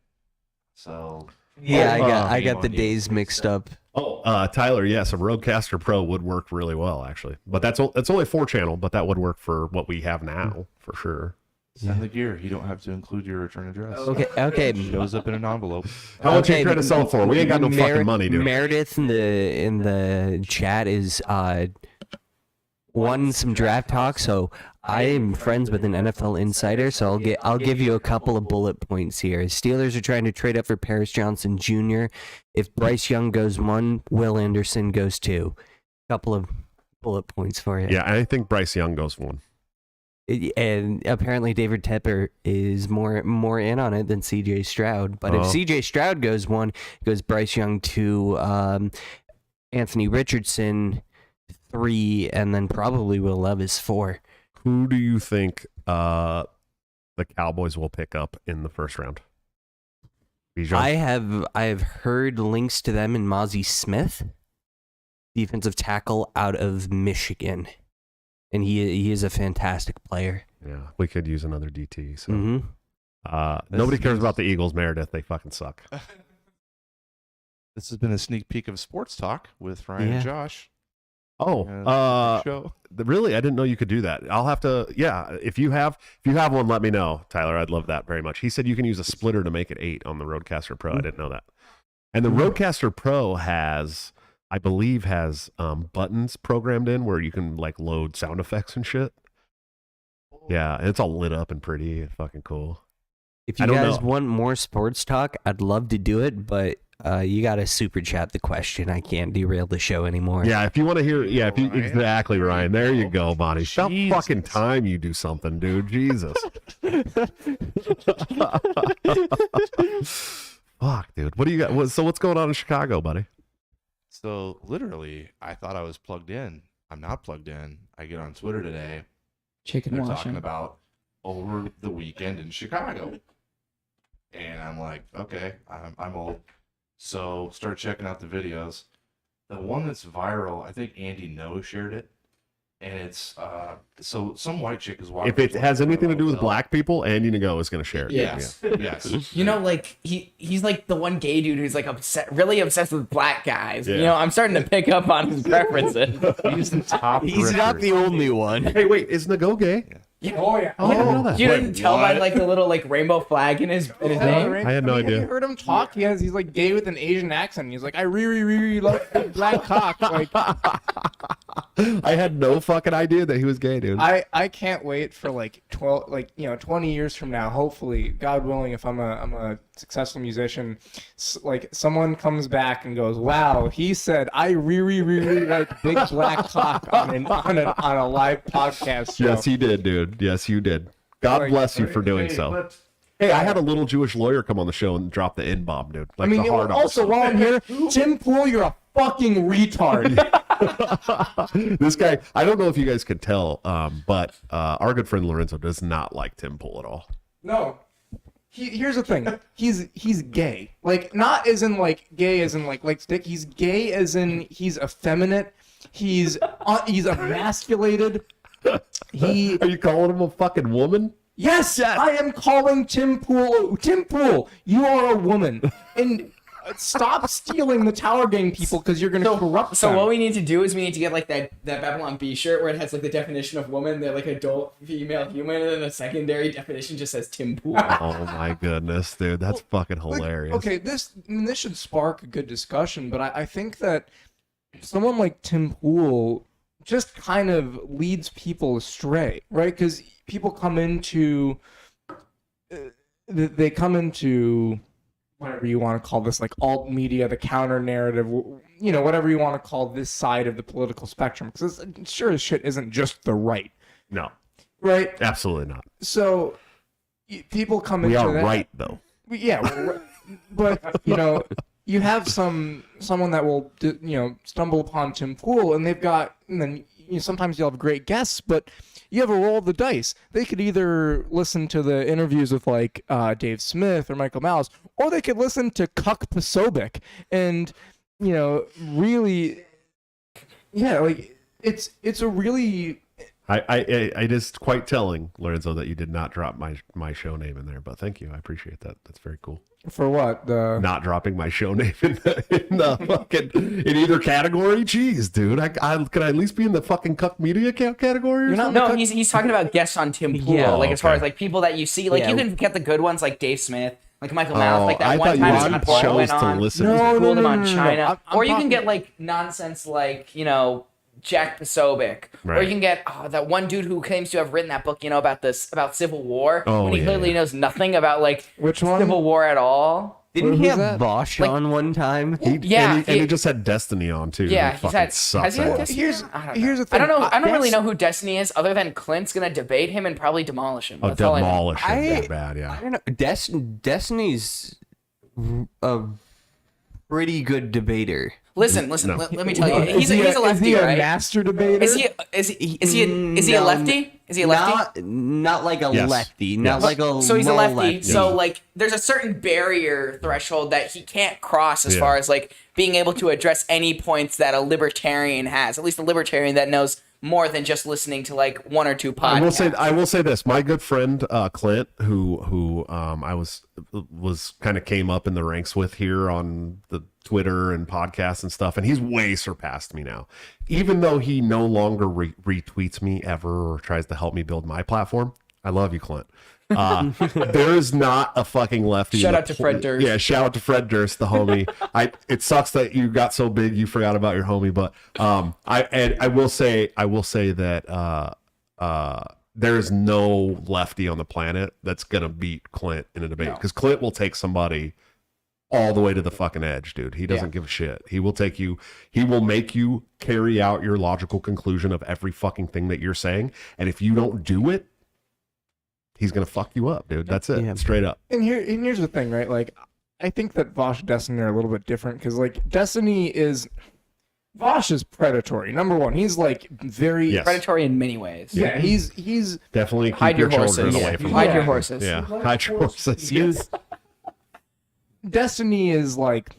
So Yeah, I shame got on the you. days mixed up. Oh, Tyler, yes, a Rodecaster Pro would work really well, actually. But that's only 4-channel, but that would work for what we have now, for sure. Send the gear. You don't have to include your return address. Okay. It shows up in an envelope. How much you trying to sell it for? We ain't got no fucking money, dude. Meredith in the chat is won some draft talk, so I am friends with an NFL insider, so I'll give you a couple of bullet points here. Steelers are trying to trade up for Paris Johnson Jr. If Bryce Young goes 1, Will Anderson goes 2. Couple of bullet points for you. Yeah, I think Bryce Young goes 1. And apparently David Tepper is more in on it than CJ Stroud. But if Oh. CJ Stroud goes 1, it goes Bryce Young 2, Anthony Richardson 3, and then probably Will Levis 4. Who do you think the Cowboys will pick up in the first round? Bijan? I have heard links to them in Mozzie Smith, defensive tackle out of Michigan, and he is a fantastic player. Yeah, we could use another DT. So Mm-hmm. nobody cares about the Eagles, Meredith. They fucking suck. This has been a sneak peek of Sports Talk with Ryan Yeah. and Josh. Oh, Show. really? I didn't know you could do that. I'll have to. Yeah, if you have one, let me know, Tyler. I'd love that very much. He said you can use a splitter to make it 8 on the Rodecaster Pro. I didn't know that. And the Rodecaster Pro has, I believe, buttons programmed in where you can like load sound effects and shit. Yeah, and it's all lit up and pretty. Fucking cool. If I you don't guys know. want more sports talk, I'd love to do it, but You gotta super chat the question. I can't derail the show anymore. Yeah, if you want to hear, if you Ryan. exactly, Ryan. There you go, Bonnie. It's about Jesus. fucking time you do something, dude. Jesus. Fuck, dude. What do you got? So what's going on in Chicago, buddy? So literally, I thought I was plugged in. I'm not plugged in. I get on Twitter today. Chicken They're washing. talking about over the weekend in Chicago, and I'm like, okay, I'm old. So start checking out the videos. The one that's viral, I think Andy No shared it, and it's so some white chick is walking. If it has anything to do with hotel. black people, Andy Nago is going to share it. Yes, yes. You know, like he's like the one gay dude who's like really obsessed with black guys. You Yeah. know, I'm starting to pick up on his preferences. He's the top. He's not grifter. the only one. Hey, wait, is Nago gay? Oh yeah. Oh, I didn't know that. You didn't tell by what? like the little like rainbow flag in his name. I had no Have idea. you heard him talk? He's like gay with an Asian accent. He's like, I really love big black cock. Like, I had no fucking idea that he was gay, dude. I can't wait for like 20 years from now. Hopefully, God willing, if I'm a successful musician, like someone comes back and goes, "Wow, he said I really like big black cock on a live podcast show." Yes, he did, dude. Yes, you did. God Like, bless you for doing Hey, so. but Hey, I had a little Jewish lawyer come on the show and drop the N-bomb, dude. Like I mean, the hard also while I'm here, Tim Pool, you're a fucking retard. This guy, I don't know if you guys could tell, but our good friend Lorenzo does not like Tim Pool at all. No. Here's the thing. He's gay. Like not as in like gay as in like stick. He's gay as in he's effeminate. He's emasculated. Are you calling him a fucking woman? Yes, I am calling Tim Pool. Tim Pool, you are a woman, and stop stealing the Tower Gang people because you're gonna corrupt So them. what we need to do is we need to get like that Babylon Bee shirt where it has like the definition of woman, they're like adult female human, and then the secondary definition just says Tim Pool. Oh my goodness, dude. That's fucking Like, hilarious. okay, this should spark a good discussion, but I think that someone like Tim Pool just kind of leads people astray, right? Because people come into whatever you want to call this, like alt media, the counter narrative, whatever you want to call this side of the political spectrum. Because sure as shit isn't just the right, No, right? absolutely not. So people come We into are that. right, though. Yeah, but you have someone that will stumble upon Tim Pool, and then sometimes you'll have great guests, but you have a roll of the dice. They could either listen to the interviews with like Dave Smith or Michael Malice, or they could listen to Cuck Pasobic, and really, yeah, like it's a really. It is quite telling, Lorenzo, that you did not drop my show name in there, but thank you. I appreciate that. That's very cool. For what? Not dropping my show name in the fucking in either category. Jeez, dude. Could I at least be in the fucking Cuck Media category? Or You're not- something? No, he's talking about guests on Tim Pool. Yeah. Like as far Okay. as like people that you see, like Yeah. you can get the good ones like Dave Smith, like Michael Oh, Malice, like that I one thought you time wanted Tim Pool shows went to on. listen No, to. Cooled him on no. China, I'm or you can talking- get like nonsense like Jack Pasobic, or Right. you can get that one dude who claims to have written that book, about Civil War, Oh, when he yeah, clearly yeah. knows nothing about like Which one? Civil War at all. Didn't he Who's have that? Bosch Like- on one time? Yeah, and he just had Destiny on too. Yeah, He he's fucking had. sucks Has he had ass. Destiny? Here's- I don't know. here's the I don't thing. know. I don't really That's- know who Destiny is, other than Clint's gonna debate him and probably demolish him. Oh, That's all I know. demolish him I- that bad, yeah. I don't know. Destiny's a pretty good debater. Listen. No. Let me tell you. He's Is a lefty, is he a right? master debater? Is he a No, lefty? Is he a lefty? Not like a Yes. lefty. Not Yes. like a So he's a low lefty. So like, there's a certain barrier threshold that he can't cross as Yeah. far as like being able to address any points that a libertarian has. At least a libertarian that knows more than just listening to like one or two podcasts. I will say this. My good friend Clint, who I was kind of came up in the ranks with here on the Twitter and podcasts and stuff, and he's way surpassed me now. Even though he no longer retweets me ever or tries to help me build my platform. I love you, Clint. There is not a fucking lefty. Shout in the out to Fred Durst. Yeah, shout out to Fred Durst, the homie. It sucks that you got so big you forgot about your homie, but I will say that there is no lefty on the planet that's gonna beat Clint in a debate because Clint will take somebody all the way to the fucking edge, dude. He doesn't give a shit. He will take you, he will make you carry out your logical conclusion of every fucking thing that you're saying. And if you don't do it, he's going to fuck you up, dude. That's it. Yeah. Straight up. And here's the thing, right? Like, I think that Vosh and Destiny are a little bit different because, like, Vosh is predatory. Number one, he's like very Yes. Predatory in many ways. Yeah, he's Definitely keep Hide your your children horses. away from Hide them. your horses. Yeah, hide your horses. Yes. Destiny is like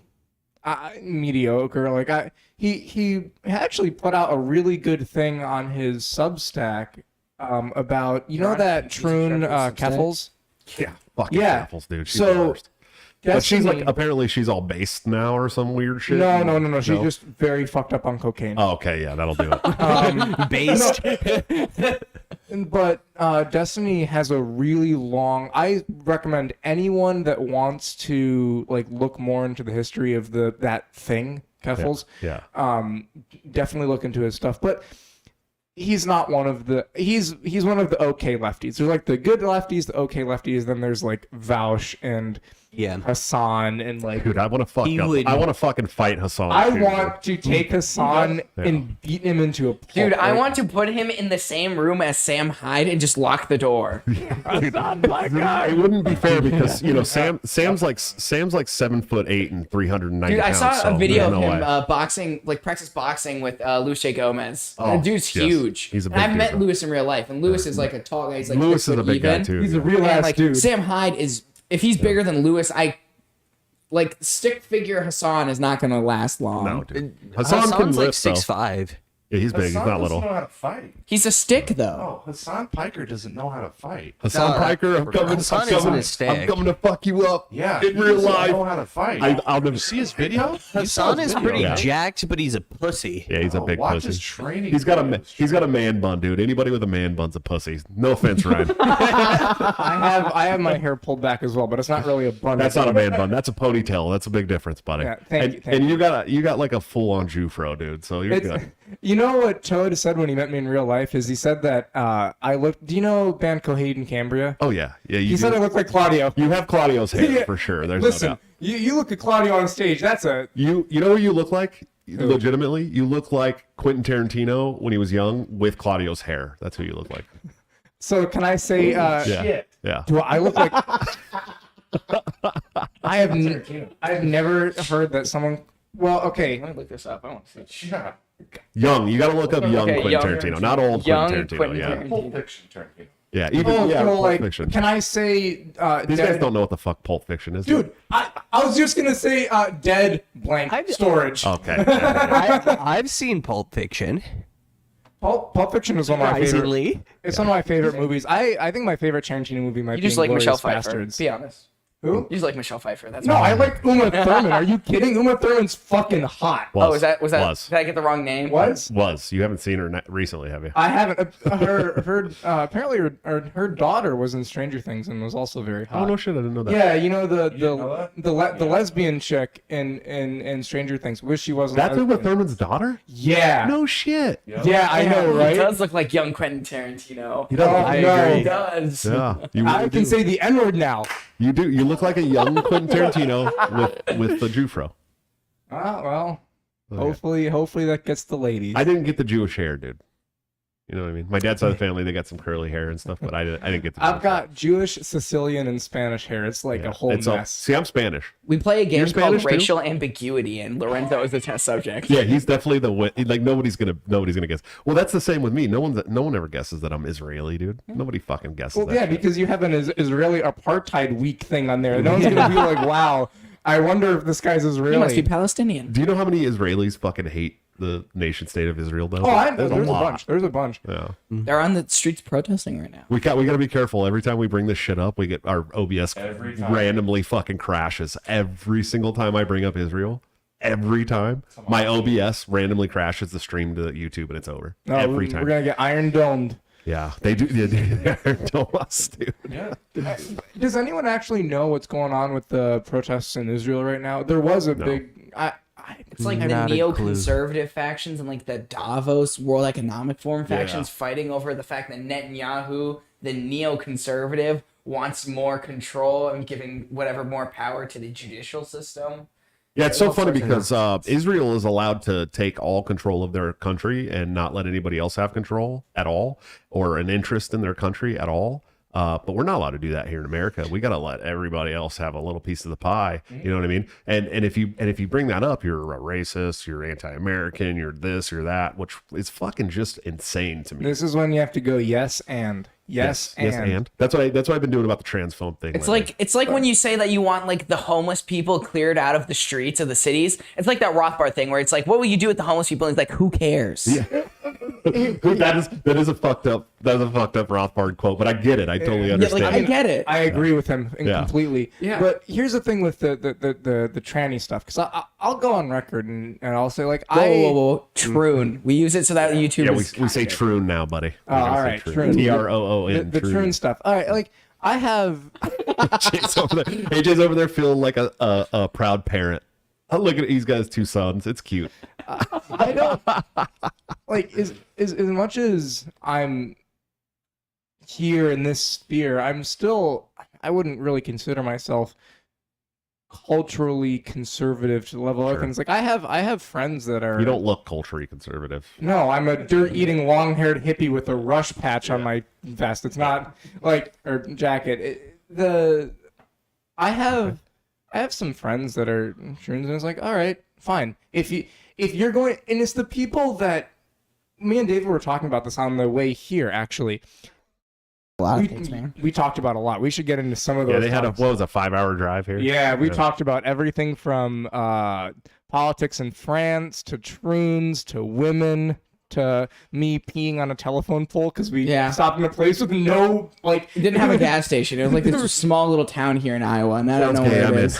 mediocre. Like he actually put out a really good thing on his Substack about that Troon Keffels. Yeah, fucking Yeah. apples, dude. She's So, the worst. But she's like, Destiny- apparently she's all based now or some weird shit. No. She's just very fucked up on cocaine. Oh, okay, yeah, that'll do it. Based. But Destiny has a really long. I recommend anyone that wants to like look more into the history of that thing, Keffels. Yeah. Definitely look into his stuff. But he's not one of the. He's one of the okay lefties. There's like the good lefties, the okay lefties. Then there's like Vaush and Yeah. Hassan and like. Dude, I want to fuck He up. would- I want to fucking fight Hassan. I too, want to take Hassan and beat him into a pulp. Dude, I Like, want to put him in the same room as Sam Hyde and just lock the door. dude. It wouldn't be fair because Sam's like 7'8" and 390 Dude, I pounds. saw so a video there's of no him way. boxing, like practice boxing with Luce Gomez. Oh, The dude's yes. huge. He's a And big I've dude, met though. Lewis in real life, and Lewis is like a tall guy. He's like Lewis 6 is a foot big guy even. too. He's a dude. real And ass like dude. Sam Hyde is, if he's bigger than Lewis, like stick figure Hassan is not gonna last long. No, dude. Hassan can Hassan's like lift, though. 6'5". Yeah, he's big. He's Hassan not doesn't little. know how to fight. He's a stick though. Oh, Hassan Piker doesn't know how to fight. Hassan Piker, I'm coming, Hassan I'm isn't coming, a stick. I'm coming to fuck you up. Yeah, in he real doesn't life. know how to fight. I'll never see his video. Hassan is pretty Yeah. jacked, but he's a pussy. Yeah, he's a big watch pussy. his training. He's got a videos. he's got a man bun, dude. Anybody with a man bun's a pussy. No offense, Ryan. I have my hair pulled back as well, but it's not really a bun. That's not a man bun. That's a ponytail. That's a big difference, buddy. Yeah, thank you, thank and you got like a full on Jufro, dude. So you're good. You know what Toad said when he met me in real life is he said that I looked. Do you know band Coheed and Cambria? Oh yeah, yeah. He said I look like Claudio. You have Claudio's hair Yeah. for sure. There's no Listen, doubt. you look at Claudio on stage. That's a You know who you look like? Legitimately, you look like Quentin Tarantino when he was young with Claudio's hair. That's who you look like. so. Can I say? Yeah, yeah. Do I look like? I've never heard that someone. Well, okay. Let me look this up. I want to see. Yeah. Young. You got to look up young Okay, Quentin young Tarantino, not old young Quentin Tarantino. Quentin Yeah, Tarantino. Pulp Fiction Tarantino. yeah. Even Oh, yeah, so, Pulp like, Fiction. can I say? These guys don't know what the fuck Pulp Fiction is, Dude, I was just gonna say dead blank storage. Okay. yeah. I've seen Pulp Fiction. Pulp Fiction is one of my favorite. Surprisingly. It's one of my favorite movies. I think my favorite Tarantino movie might You be just like Inglourious Michelle Pfeiffer. Bastards. Be honest. Who? You just like Michelle Pfeiffer. That's No, why. I like Uma Thurman. Are you kidding? Uma Thurman's fucking hot. Oh, was that? Was. Did I get the wrong name? Was. You haven't seen her recently, have you? I haven't. Apparently her daughter was in Stranger Things and was also very hot. Oh no shit, I didn't know that. Yeah, you know didn't know that? the lesbian chick in Stranger Things. Wish she wasn't. That's Uma lesbian. Thurman's daughter? Yeah. No shit. Yeah, I know, right? He does look like young Quentin Tarantino. He does. Oh, I no. agree. He does. Yeah, you I really can do. say the N word now. You do. You look like a young Quentin Tarantino with the Jufro. Ah, well, Okay. hopefully that gets the ladies. I didn't get the Jewish hair, dude. You know what I mean? My dad's side of the family, they got some curly hair and stuff, but I didn't get the I've Jewish got Jewish, Sicilian, and Spanish hair. It's like hair. a whole It's all- mess. see, I'm Spanish. We play a game You're called Spanish, too? Racial Ambiguity, and Lorenzo is the test subject. Yeah, he's definitely the like nobody's gonna guess. Well, that's the same with me. No one ever guesses that I'm Israeli, dude. Nobody fucking guesses Well, that. yeah, shit. because you have an Israeli apartheid week thing on there. No one's gonna be like, "Wow, I wonder if this guy's He must be Israeli." Palestinian. Do you know how many Israelis fucking hate the nation state of Israel? Though. Oh, I know. There's a lot. bunch. There's a bunch. Yeah. They're on the streets protesting right now. We got to be careful. Every time we bring this shit up, we get our OBS Every time. randomly fucking crashes. Every single time I bring up Israel, every time my OBS randomly crashes the stream to YouTube and it's over. No, every we're time. gonna get iron domed. Yeah, they do. They're us, dude. Yeah. Does anyone actually know what's going on with the protests in Israel right now? There was a big. It's like Not the a clue. neoconservative factions and like the Davos World Economic Forum factions fighting over the fact that Netanyahu, the neoconservative, wants more control and giving whatever more power to the judicial system. Yeah, it's so All funny sorts of because Israel is allowed to take all control of their country and not let anybody else have control at all or an interest in their country at all. But we're not allowed to do that here in America. We got to let everybody else have a little piece of the pie. You know what I mean? And if you bring that up, you're a racist, you're anti-American, you're this, you're that, which is fucking just insane to me. This is when you have to go yes and. Yes, and. That's what I've been doing about the trans phone thing. It's lately. like when you say that you want like the homeless people cleared out of the streets of the cities. It's like that Rothbard thing where it's like, what will you do with the homeless people? And it's like, who cares? Yeah. that is a fucked up Rothbard quote, but I get it. I totally understand. I get it. I agree with him Yeah. completely. Yeah. But here's the thing with the tranny stuff, because I'll go on record and I'll say like Whoa. Troon. We use it so that YouTube Yeah, is we say troon now, buddy. Oh, all right, troon. TROON. the troon stuff. All right, like I have AJ's over there feeling like a proud parent. Oh, look at it. He's got his 2 sons. It's cute. I don't like as much as I'm here in this sphere, I wouldn't really consider myself culturally conservative to the level of Sure. things. Like I have friends that are You don't look culturally conservative. No, I'm a dirt-eating, long-haired hippie with a rush patch on my vest. It's not like or jacket. I have some friends that are shrooms, and it's like, all right, fine. If you're going, and it's the people that me and David were talking about this on the way here, actually. a lot of things, man. We talked about a lot. We should get into some of those. Yeah, they had a topics. 5-hour drive here. Yeah, we talked about everything from politics in France to troons to women to me peeing on a telephone pole because we stopped in a place with no like. It didn't have a gas station. It was like this small little town here in Iowa, and I don't know where it is.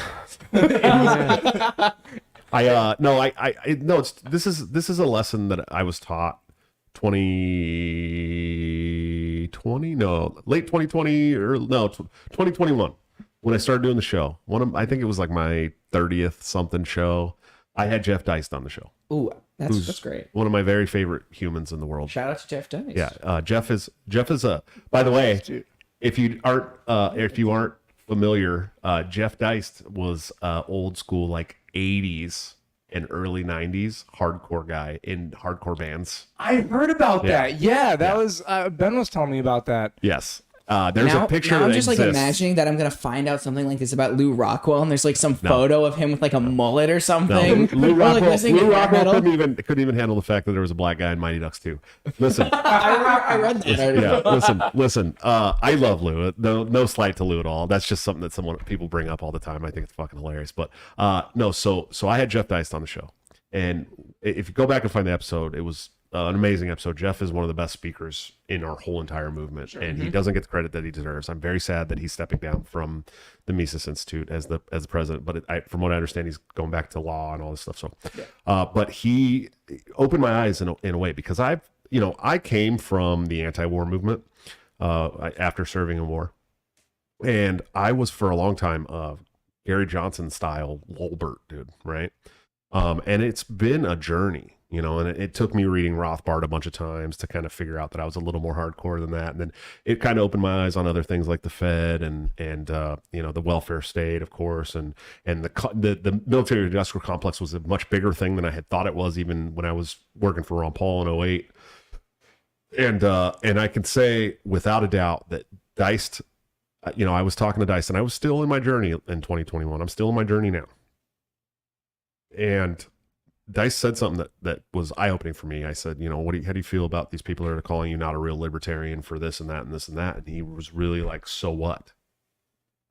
This is a lesson that I was taught 2020, late 2020 or 2021 when I started doing the show. I think it was like my 30th something show. I had Jeff Deist on the show. Ooh, that's great. One of my very favorite humans in the world. Shout out to Jeff Deist. Yeah, Jeff is a. By the way, if you aren't familiar, Jeff Deist was old school like 80s and early 90s hardcore guy in hardcore bands. I heard about that. Yeah, that was Ben was telling me about that. Yes. There's a picture now that I'm just exists. like imagining that I'm gonna find out something like this about Lou Rockwell, and there's like some photo of him with like a mullet or something. Lou Or, like, Rockwell, listening to hair metal. couldn't even handle the fact that there was a black guy in Mighty Ducks 2. Listen, I read that. yeah, listen. I love Lou. No slight to Lou at all. That's just something that people bring up all the time. I think it's fucking hilarious. But no, so I had Jeff Deist on the show, and if you go back and find the episode, it was an amazing episode. Jeff is one of the best speakers in our whole entire movement, and he doesn't get the credit that he deserves. I'm very sad that he's stepping down from the Mises Institute as the president. But from what I understand, he's going back to law and all this stuff. So, but he opened my eyes in a way because I came from the anti-war movement after serving in war, and I was for a long time Gary Johnson style Lolbert dude, right? And it's been a journey. And it took me reading Rothbard a bunch of times to kind of figure out that I was a little more hardcore than that. And then it kind of opened my eyes on other things like the Fed and the welfare state, of course. And the military industrial complex was a much bigger thing than I had thought it was, even when I was working for Ron Paul in 2008. And I can say without a doubt that Deist, I was talking to Deist and I was still in my journey in 2021. I'm still in my journey now. And Dice said something that was eye-opening for me. I said, how do you feel about these people that are calling you not a real libertarian for this and that and this and that? And he was really like, so what?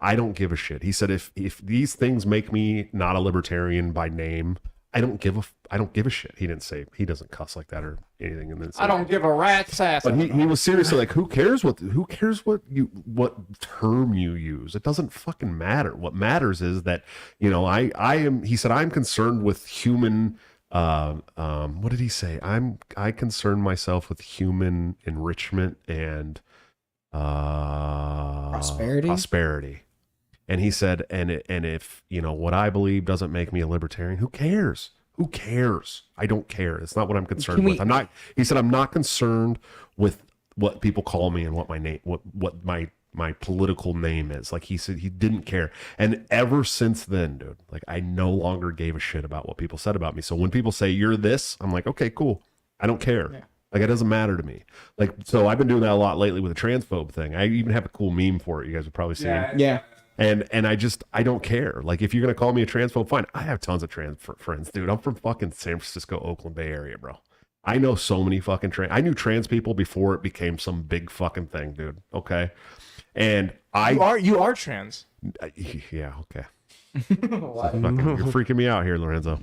I don't give a shit. He said, if these things make me not a libertarian by name, I don't give a shit. He didn't say, he doesn't cuss like that or anything. And then I don't give a rat's ass. But he was seriously like, who cares what term you use? It doesn't fucking matter. What matters is that, he said, I'm concerned with human, what did he say? I concern myself with human enrichment and, prosperity. And he said, and if, what I believe doesn't make me a libertarian, who cares? Who cares? I don't care. It's not what I'm concerned with. He said, I'm not concerned with what people call me and what my name, what my my political name is. Like he said, he didn't care. And ever since then, dude, like I no longer gave a shit about what people said about me. So when people say you're this, I'm like, okay, cool. I don't care. Yeah. Like it doesn't matter to me. Like, so I've been doing that a lot lately with the transphobe thing. I even have a cool meme for it. You guys have probably seen. Yeah. And I don't care. Like if you're gonna call me a transphobe, fine. I have tons of trans friends, dude. I'm from fucking San Francisco, Oakland, Bay Area, bro. I know so many fucking I knew trans people before it became some big fucking thing, dude. Okay. And you are trans. Yeah, okay. You're freaking me out here, Lorenzo.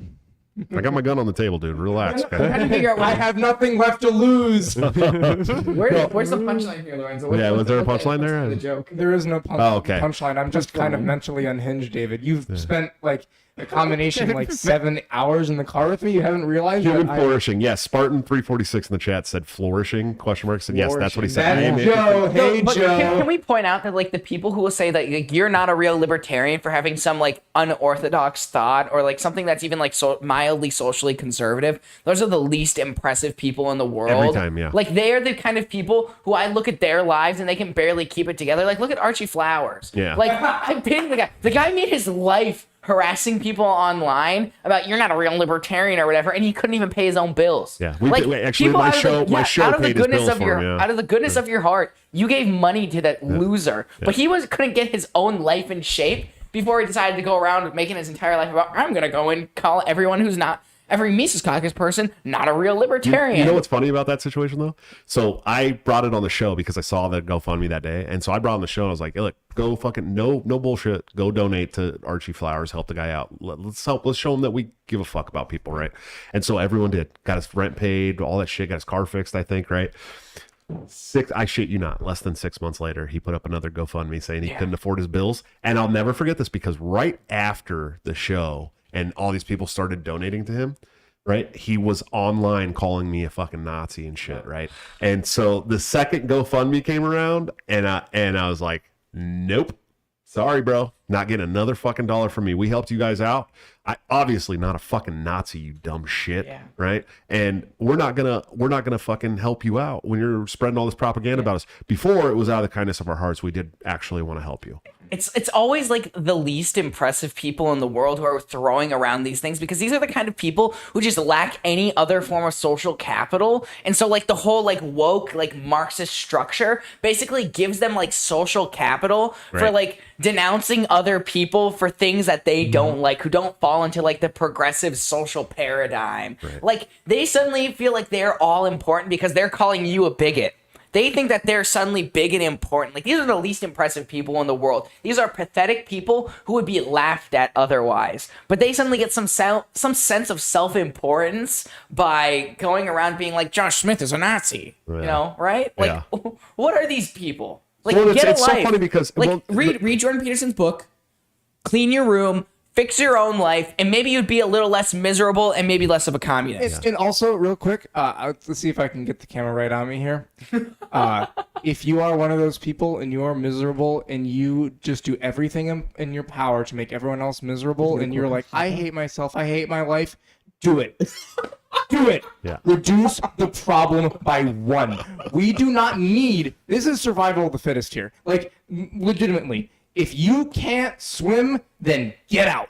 I got my gun on the table, dude. Relax. I'm trying to figure out I have nothing left to lose. where's the punchline here, Lorenzo? Was there a punchline there? The joke. There is no okay. punchline. I'm just kind of mentally unhinged, David. You've spent like a combination like 7 hours in the car with me. You haven't realized human flourishing. Yes, Spartan 346 in the chat said flourishing ? And yes, that's what he said. That's Joe. Hey, But Joe. can we point out that like the people who will say that like, you're not a real libertarian for having some like unorthodox thought or like something that's even like so mildly socially conservative, those are the least impressive people in the world. Every time, yeah. Like they are the kind of people who I look at their lives and they can barely keep it together. Like look at Archie Flowers. Yeah. Like I pity the guy. The guy made his life harassing people online about you're not a real libertarian or whatever, and he couldn't even pay his own bills. Yeah, actually, my show paid his bills for him. Out of the goodness of your heart, you gave money to that loser, but he couldn't get his own life in shape before he decided to go around making his entire life about I'm gonna go and call everyone who's not. Every Mises Caucus person, not a real libertarian. You know what's funny about that situation though? So I brought it on the show because I saw the GoFundMe that day, and so I brought it on the show and I was like, hey, look, go fucking no bullshit. Go donate to Archie Flowers, help the guy out. Let's help. Let's show him that we give a fuck about people, right? And so everyone did. Got his rent paid, all that shit. Got his car fixed, I think, right? I shit you not, less than 6 months later, he put up another GoFundMe saying he couldn't afford his bills. And I'll never forget this because right after the show, and all these people started donating to him, right? He was online calling me a fucking Nazi and shit, right? And so the second GoFundMe came around, and I was like, nope, sorry, bro, not getting another fucking dollar from me. We helped you guys out. I obviously not a fucking Nazi, you dumb shit, right? And we're not gonna fucking help you out when you're spreading all this propaganda about us. Before, it was out of the kindness of our hearts. We did actually want to help you. It's always like the least impressive people in the world who are throwing around these things because these are the kind of people who just lack any other form of social capital. And so like the whole like woke like Marxist structure basically gives them like social capital for like denouncing other people for things that they don't like, who don't fall into like the progressive social paradigm. Like they suddenly feel like they're all important because they're calling you a bigot. They think that they're suddenly big and important. Like, these are the least impressive people in the world. These are pathetic people who would be laughed at otherwise. But they suddenly get some sense of self-importance by going around being like, Josh Smith is a Nazi. You know, right? Like, what are these people? Like, well, get a life. It's so funny because... Like, read Jordan Peterson's book, clean your room, fix your own life, and maybe you'd be a little less miserable and maybe less of a communist. And also, real quick, let's see if I can get the camera right on me here. If you are one of those people and you are miserable and you just do everything in your power to make everyone else miserable and you're like, I hate myself, I hate my life, do it. Do it. Yeah. Reduce the problem by 1. We do not need... This is survival of the fittest here. Like, legitimately. If you can't swim, then get out.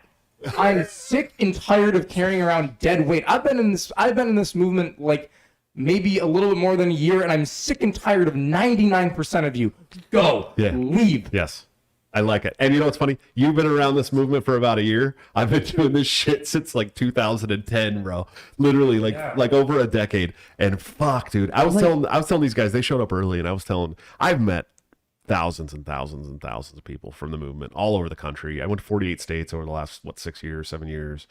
I'm sick and tired of carrying around dead weight. I've been in this movement like maybe a little bit more than a year, and I'm sick and tired of 99% of you. Go. Leave. Yes. I like it. And you know what's funny? You've been around this movement for about a year. I've been doing this shit since like 2010, bro. Literally like over a decade. And fuck, dude. I was telling these guys, they showed up early, and I was telling, I've met thousands and thousands and thousands of people from the movement all over the country. I went to 48 states over the last 6 years, 7 years.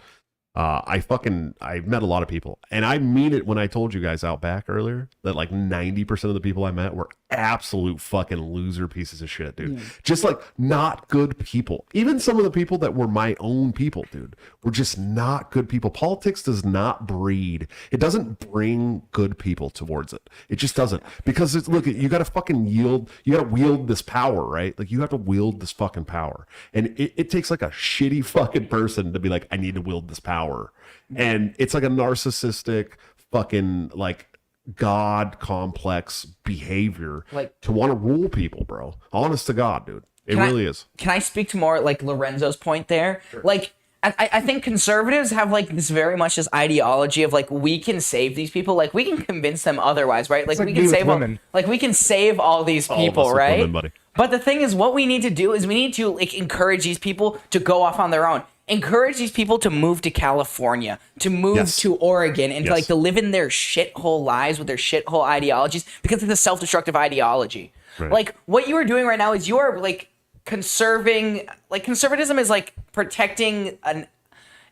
I've met a lot of people, and I mean it when I told you guys out back earlier that like 90% of the people I met were absolute fucking loser pieces of shit, dude. Just like not good people. Even some of the people that were my own people, dude, were just not good people. Politics does not breed. It doesn't bring good people towards it. It just doesn't. Because it's, look, you got to fucking yield. You got to wield this power, right? Like you have to wield this fucking power. And it takes like a shitty fucking person to be like, I need to wield this power. And it's like a narcissistic fucking like god complex behavior Like- to want to rule people, bro. Honest to God, dude. It Can I- really is. Can I speak to more like Lorenzo's point there? Like, I think conservatives have like this very much this ideology of like we can save these people, like we can convince them otherwise, right? Like, like we me can with save all, women. like we can save all these All of us people, with right? women, buddy. But the thing is, what we need to do is we need to like encourage these people to go off on their own. Encourage these people to move to California, to move Yes. to Oregon, and to Yes. like to live in their shithole lives with their shithole ideologies because it's a self-destructive ideology. Right. Like what you are doing right now is you are like conserving. Like conservatism is like protecting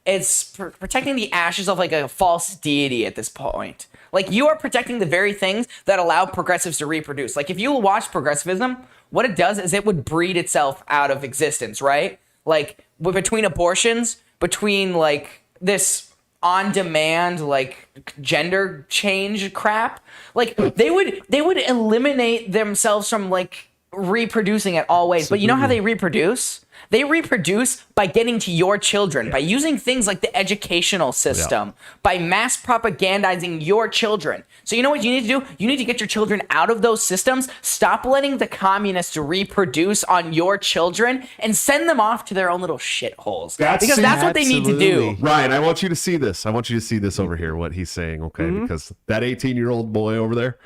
protecting the ashes of like a false deity at this point. Like you are protecting the very things that allow progressives to reproduce. Like if you watch progressivism, what it does is it would breed itself out of existence, right? Like between abortions, between like this on-demand like gender change crap, like they would eliminate themselves from like reproducing at all ways. But you know how they reproduce? They reproduce by getting to your children, by using things like the educational system, by mass propagandizing your children. So you know what you need to do? You need to get your children out of those systems, stop letting the communists reproduce on your children, and send them off to their own little shitholes. Because that's what they need to do. Absolutely. Ryan, I want you to see this. I want you to see this over here, what he's saying, okay? Because that 18-year-old boy over there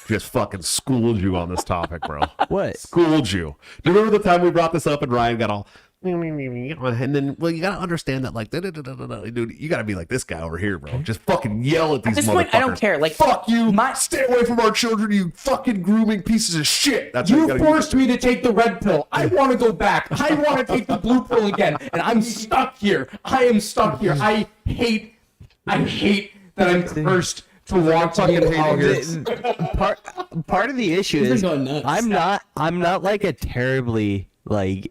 just fucking schooled you on this topic, bro. What? Schooled you. Do you remember the time we brought this up and Ryan got all, and then, well, you got to understand that, like, dude, you got to be like this guy over here, bro. Just fucking yell at these this motherfuckers. point, I don't care. Like, fuck you. my- Stay away from our children, you fucking grooming pieces of shit. That's You what forced me to take the red pill. I want to go back. I want to take the blue pill again, and I'm stuck here. I am stuck here. I hate that I'm cursed to want to be in politics. Part of the issue These are is going nuts. I'm not like a terribly like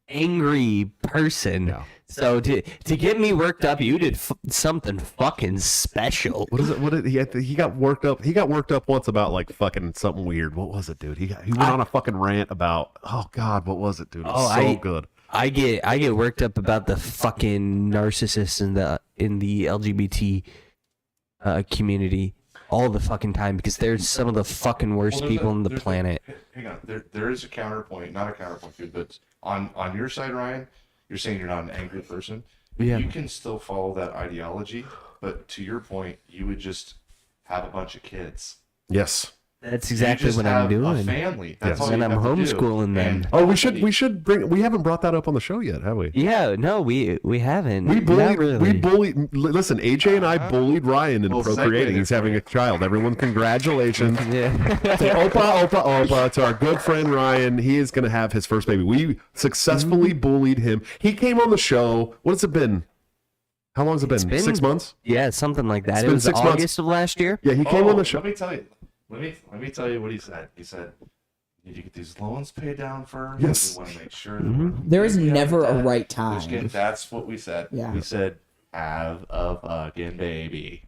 angry person. Yeah. So to get me worked up, you did something fucking special. What is it? What did he got worked up? He got worked up once about like fucking something weird. What was it, dude? He went on a fucking rant about, oh God, what was it, dude? It was so good. I get worked up about the fucking narcissists in the LGBT community all the fucking time because they're some of the fucking worst people on the planet. Hang on, there is a counterpoint, not a counterpoint, dude, but on your side, Ryan, you're saying you're not an angry person. Yeah. You can still follow that ideology, but to your point, you would just have a bunch of kids. Yes. That's You exactly just what I'm have A doing. family. That's Yes. all And you I'm have to do. homeschooling them. And Oh, we should bring. We haven't brought that up on the show yet, have we? Yeah, no, we haven't. We Not bullied. really. We bullied. Listen, AJ and I bullied Ryan into Well, procreating. segue He's there. having a child. Everyone, congratulations. Yeah. To Opa, to our good friend Ryan. He is going to have his first baby. We successfully bullied him. He came on the show. What has it been? How long has it been? been- 6 months? Yeah, something like that. It's It been was 6 months. August of last year. Yeah, he came on the show. Let me tell you. Let me tell you what he said. He said, "You need to get these loans paid down first. Yes. We want to make sure that we're There is getting never a debt. right time. That's what we said. Yeah. We said, have a fucking baby.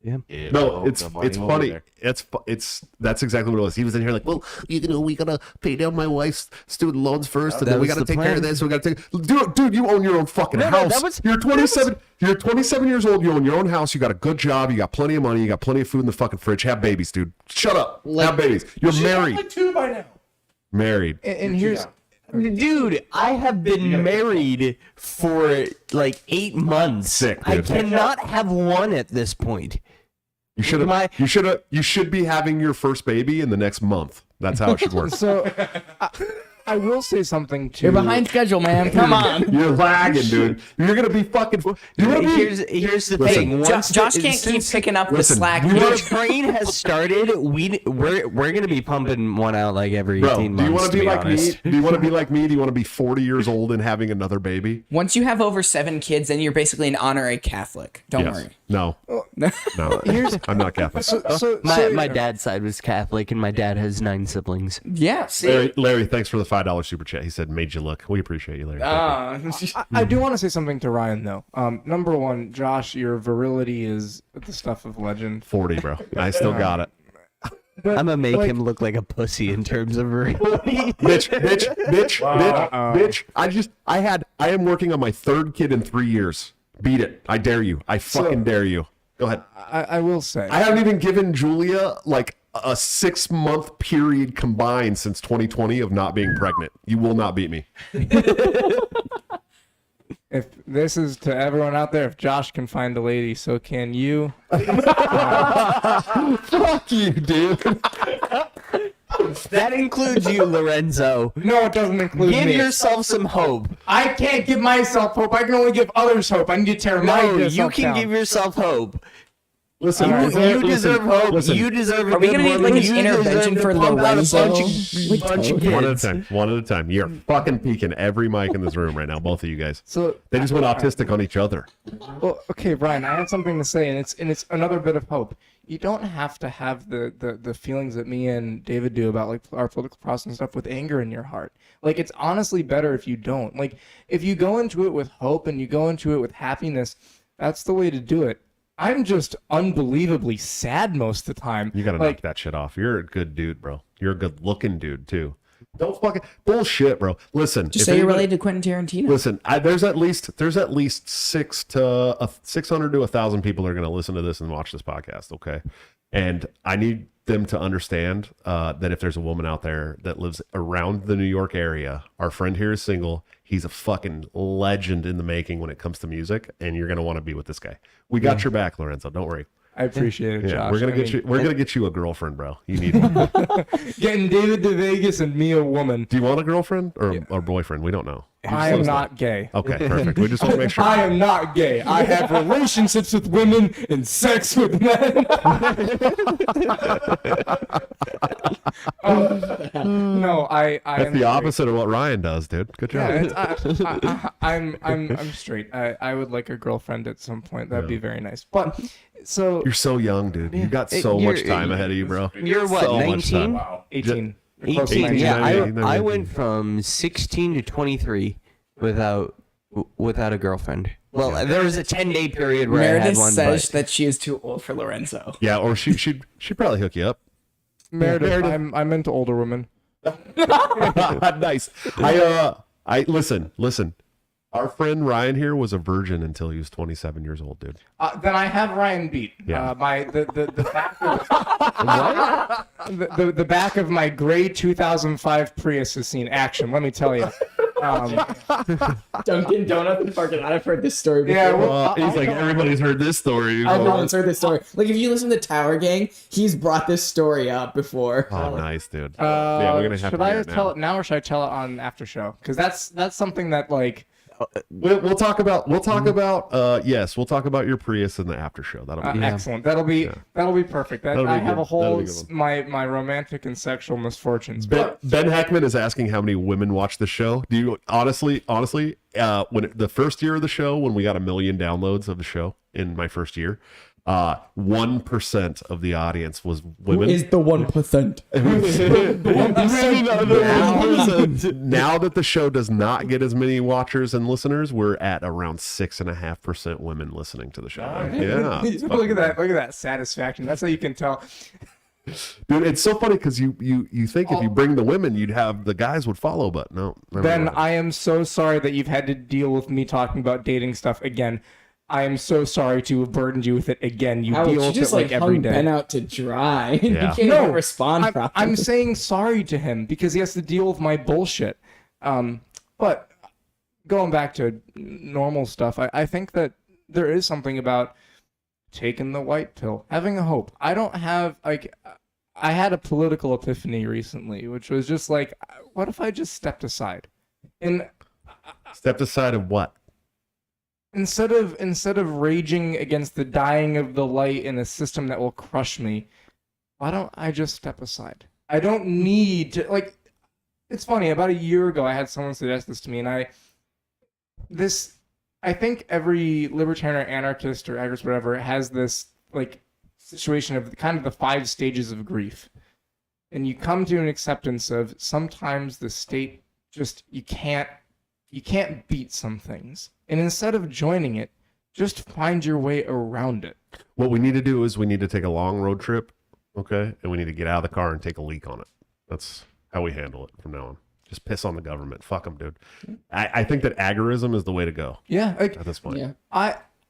Yeah. No, it's The money will be funny. there. It's that's exactly what it was. He was in here like, well, we gotta pay down my wife's student loans first, and That then we was gotta the take care of plan. this. We gotta take. Dude, you own your own fucking No, house. that was- You're 27. You're 27 years old. You own your own house. You got a good job. You got plenty of money. You got plenty of food in the fucking fridge. Have babies, dude. Shut up. Have babies. You're She's got married. like 2 by now. Married. And here's Dude, I have been married for like 8 months. Sick, I dude. cannot have one at this point. You should have. My- You should be having your first baby in the next month. That's how it should work. so. I will say something to. You're behind schedule, man. Come on. You're lagging, dude. You're gonna be fucking. You wanna be? Here's the Listen, thing. Josh can't keep picking up the listen, slack. you When wanna- the train has started, we're gonna be pumping one out like every Bro, 18 do you months. want to be like honest. me? Do you want to be like me? Do you want to be 40 years old and having another baby? Once you have over 7 kids, then you're basically an honorary Catholic. Don't worry. No. No. I'm not Catholic. My dad's side was Catholic, and my dad has 9 siblings. Yeah, see? Larry, thanks for the $5 super chat. He said, "Made you look." We appreciate you, Larry. Thank I do want to say something to Ryan though. Number one, Josh, your virility is the stuff of legend. you. 40, bro. I still got it. But, I'm gonna make like, him look like a pussy in terms of Bitch. I am working on my 3rd kid in 3 years. Beat it. I dare you. I fucking dare you. Go ahead. I will say. I haven't even given Julia like a 6-month period combined since 2020 of not being pregnant. You will not beat me. If this is to everyone out there, if Josh can find a lady, so can you. Fuck you, dude. That includes you, Lorenzo. No, it doesn't include Give me. yourself some hope. I can't give myself hope. I can only give others hope. I need to tear my No, you self can down. give yourself hope. Listen, You deserve hope. listen. You deserve a Are we good gonna need, woman. like, an You intervention deserve to for pump out a Lorenzo? bunch of One at a kids. time. One at a time. You're fucking peeking every mic in this room right now, both of you guys. So They just went autistic on each other. Well, okay, Brian, I have something to say, and it's another bit of hope. You don't have to have the feelings that me and David do about like our political process and stuff with anger in your heart. Like, it's honestly better if you don't. Like, if you go into it with hope and you go into it with happiness, that's the way to do it. I'm just unbelievably sad most of the time. You gotta knock that shit off. You're a good dude, bro. You're a good looking dude too. Don't fucking bullshit, bro. Listen, Just if say you're anybody- related to Quentin Tarantino. Listen, there's at least 600 to 1,000 people are going to listen to this and watch this podcast. Okay, and I need them to understand that if there's a woman out there that lives around the New York area, our friend here is single. He's a fucking legend in the making when it comes to music, and you're going to want to be with this guy. We got your back, Lorenzo. Don't worry. I appreciate it, Yeah, Josh. we're gonna I get mean, you. We're gonna get you a girlfriend, bro. You need one. getting David to Vegas and me a woman. Do you want a girlfriend or boyfriend? We don't know. You just I let am us know. not gay. Okay, perfect. We just want to make sure. I am not gay. I have relationships with women and sex with men. No, I That's am the straight. opposite of what Ryan does, dude. Good job. Yeah, I'm straight. I would like a girlfriend at some point. That'd be very nice. But so You're so young, dude. You got so You're- much time ahead of you, bro. You're what, So much 19? time. 18. Close to 18. 19. Yeah, Yeah, I went from 16 to 23 without a girlfriend. Well, there was a 10-day period where I Meredith had one, says but that she is too old for Lorenzo. Yeah, or she'd probably hook you up. Meredith, I'm into older women. Nice. I listen. Our friend Ryan here was a virgin until he was 27 years old, dude. Then I have Ryan beat. Yeah. The back of, the back of my gray 2005 Prius has seen action. Let me tell you. Dunkin' Donuts in the parking lot. I've heard this story before. Yeah, well, He's like, everybody's heard this story. I've always heard this story. Like, if you listen to Tower Gang, he's brought this story up before. Oh, nice, dude. Yeah, we're gonna have should to I hear it tell now. it now or should I tell it on after show? Because that's something that like We'll talk about yes, we'll talk about your Prius in the after show. That'll be excellent. That'll be perfect. That'll be I have good. a whole That'll be good my romantic and sexual misfortunes. Ben Heckman is asking how many women watch the show. Do you honestly, when the first year of the show, when we got 1 million downloads of the show in my first year, 1% of the audience was women. Who is the 1%? Now that the show does not get as many watchers and listeners, we're at around 6.5% women listening to the show. Yeah, Look at that satisfaction. That's how you can tell. dude. It's so funny because you think if you bring the women, you'd have the guys would follow, but no. never Ben, mind. I am so sorry that you've had to deal with me talking about dating stuff again. I am so sorry to have burdened you with it again. You Ouch, deal you with just it like every hung day. Ben out to dry. Yeah. You can't No, even respond properly. I'm saying sorry to him because he has to deal with my bullshit. But going back to normal stuff, I think that there is something about taking the white pill, having a hope. I don't have like I had a political epiphany recently, which was just like, what if I just stepped aside? And Stepped aside of what? instead of raging against the dying of the light in a system that will crush me, why don't I just step aside? I don't need to like. It's funny. About a year ago, I had someone suggest this to me, and I think every libertarian or anarchist or agorist, whatever, has this like situation of kind of the 5 stages of grief, and you come to an acceptance of sometimes the state just you can't beat some things. And instead of joining it, just find your way around it. What we need to do is we need to take a long road trip, okay? And we need to get out of the car and take a leak on it. That's how we handle it from now on. Just piss on the government. Fuck them, dude. I think that agorism is the way to go Yeah, like at this point. Yeah.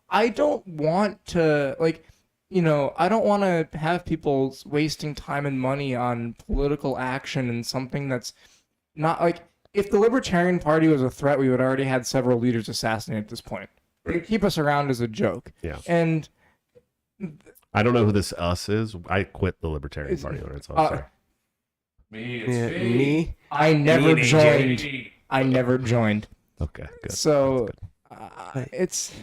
I don't want to like I don't want to have people wasting time and money on political action and something that's not like, if the Libertarian Party was a threat, we would already had several leaders assassinated at this point. They keep us around as a joke. Yeah. And I don't know who this us is. I quit the Libertarian Party. So I'm sorry. Me, Yeah, me. I never Me and joined. AJ. I never joined. Okay, good. So That's it's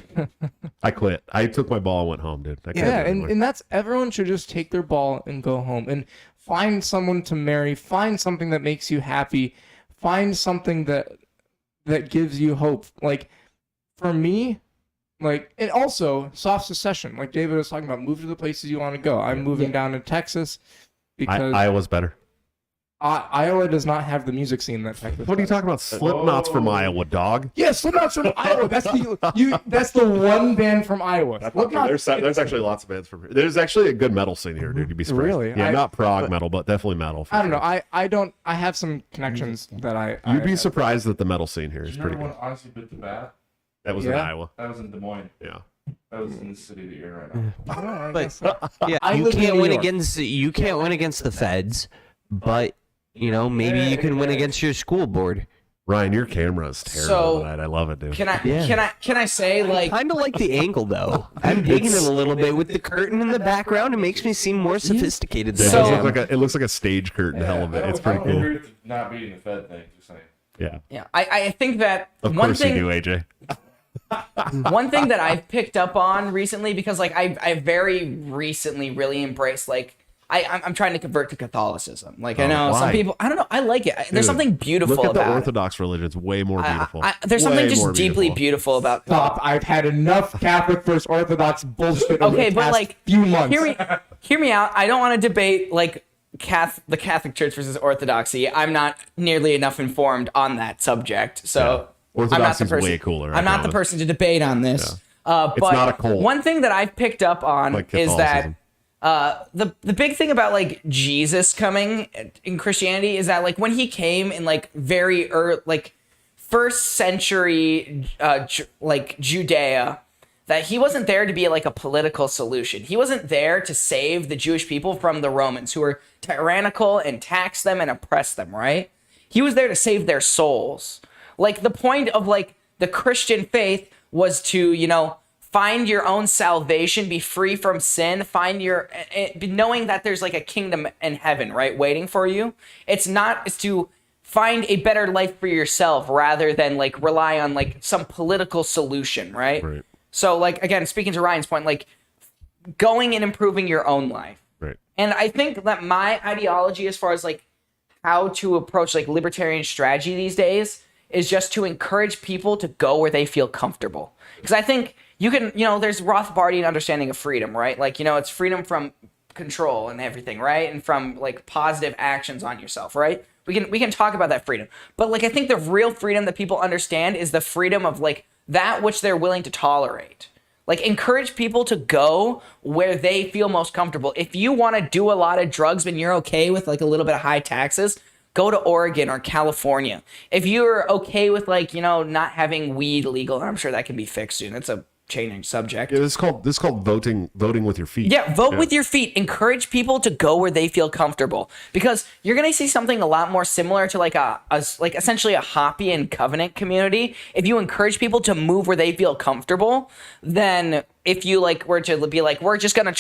I quit. I took my ball and went home, dude. I can't do yeah, it anymore. and that's, everyone should just take their ball and go home and find someone to marry, find something that makes you happy, find something that gives you hope. Like for me, like, and also soft secession, like David was talking about, move to the places you want to go. I'm moving down to Texas because Iowa's better. Iowa does not have the music scene that Texas What are you does. talking about? Slipknot's from Iowa, dog. Yeah, Slipknot's from Iowa. That's the one band from Iowa. Slipknot- There's actually lots of bands from here. There's actually a good metal scene here, dude. You'd be surprised. Really? Yeah, not prog metal, but definitely metal. for I don't sure. know. I have some connections that I. You'd be surprised that the metal scene here is Did you pretty ever good. when Honestly Bit the Bat? That was in Yeah. Iowa. That was in Des Moines. Yeah. That was in the city that you're in right now. But yeah, I you live in can't New win York. against the feds, but maybe you can win against your school board. Ryan, your camera is terrible So, tonight. I love it, dude. Can I Yeah. can I say like Kind of like the angle though. I'm digging it a little bit with the curtain in the background. It makes me seem more sophisticated than Yeah, So- it looks like a stage curtain. Hell of it. It's pretty I cool. agree with not beating the Fed thing. Just saying. Yeah. yeah, I think that Of one course thing you do, AJ. one thing that I've picked up on recently, because like I very recently really embraced like I'm trying to convert to Catholicism. Like I know some why? people, I don't know, I like it. There's Dude, something beautiful Look at the about it. Orthodox religion. It's way more beautiful. There's something Way just more deeply beautiful about. Stop! I've had enough Catholic versus Orthodox bullshit over Okay, the but past like, few months. hear me out. I don't want to debate like the Catholic Church versus Orthodoxy. I'm not nearly enough informed on that subject, so I'm not the Orthodoxy's person. way cooler. I I'm not the promise. person to debate on this. But not a cult. one thing that I've picked up on Like is that Catholicism. the big thing about like Jesus coming in Christianity is that like when he came in like very early, like first century like Judea, that he wasn't there to be like a political solution. He wasn't there to save the Jewish people from the Romans, who were tyrannical and taxed them and oppressed them, right? He was there to save their souls. Like the point of like the Christian faith was to, find your own salvation, be free from sin, find knowing that there's like a kingdom in heaven, right, waiting for you. It's to find a better life for yourself rather than like rely on like some political solution, right? Right. So like, again, speaking to Ryan's point, like going and improving your own life. Right. And I think that my ideology as far as like how to approach like libertarian strategy these days is just to encourage people to go where they feel comfortable. Because I think you can, there's Rothbardian understanding of freedom, right? Like, it's freedom from control and everything, right? And from like positive actions on yourself, right? We can talk about that freedom. But like I think the real freedom that people understand is the freedom of like that which they're willing to tolerate. Like encourage people to go where they feel most comfortable. If you want to do a lot of drugs and you're okay with like a little bit of high taxes, go to Oregon or California. If you're okay with like, not having weed legal, and I'm sure that can be fixed soon. It's a changing subject. Yeah, this is called voting with your feet. Yeah, vote with your feet. Encourage people to go where they feel comfortable, because you're gonna see something a lot more similar to like like essentially a Hopi and Covenant community. If you encourage people to move where they feel comfortable, then if you like were to be like, we're just gonna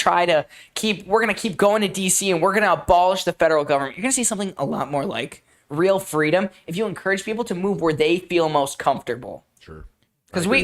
keep going to DC and we're gonna abolish the federal government, you're gonna see something a lot more like real freedom if you encourage people to move where they feel most comfortable. Sure. Because we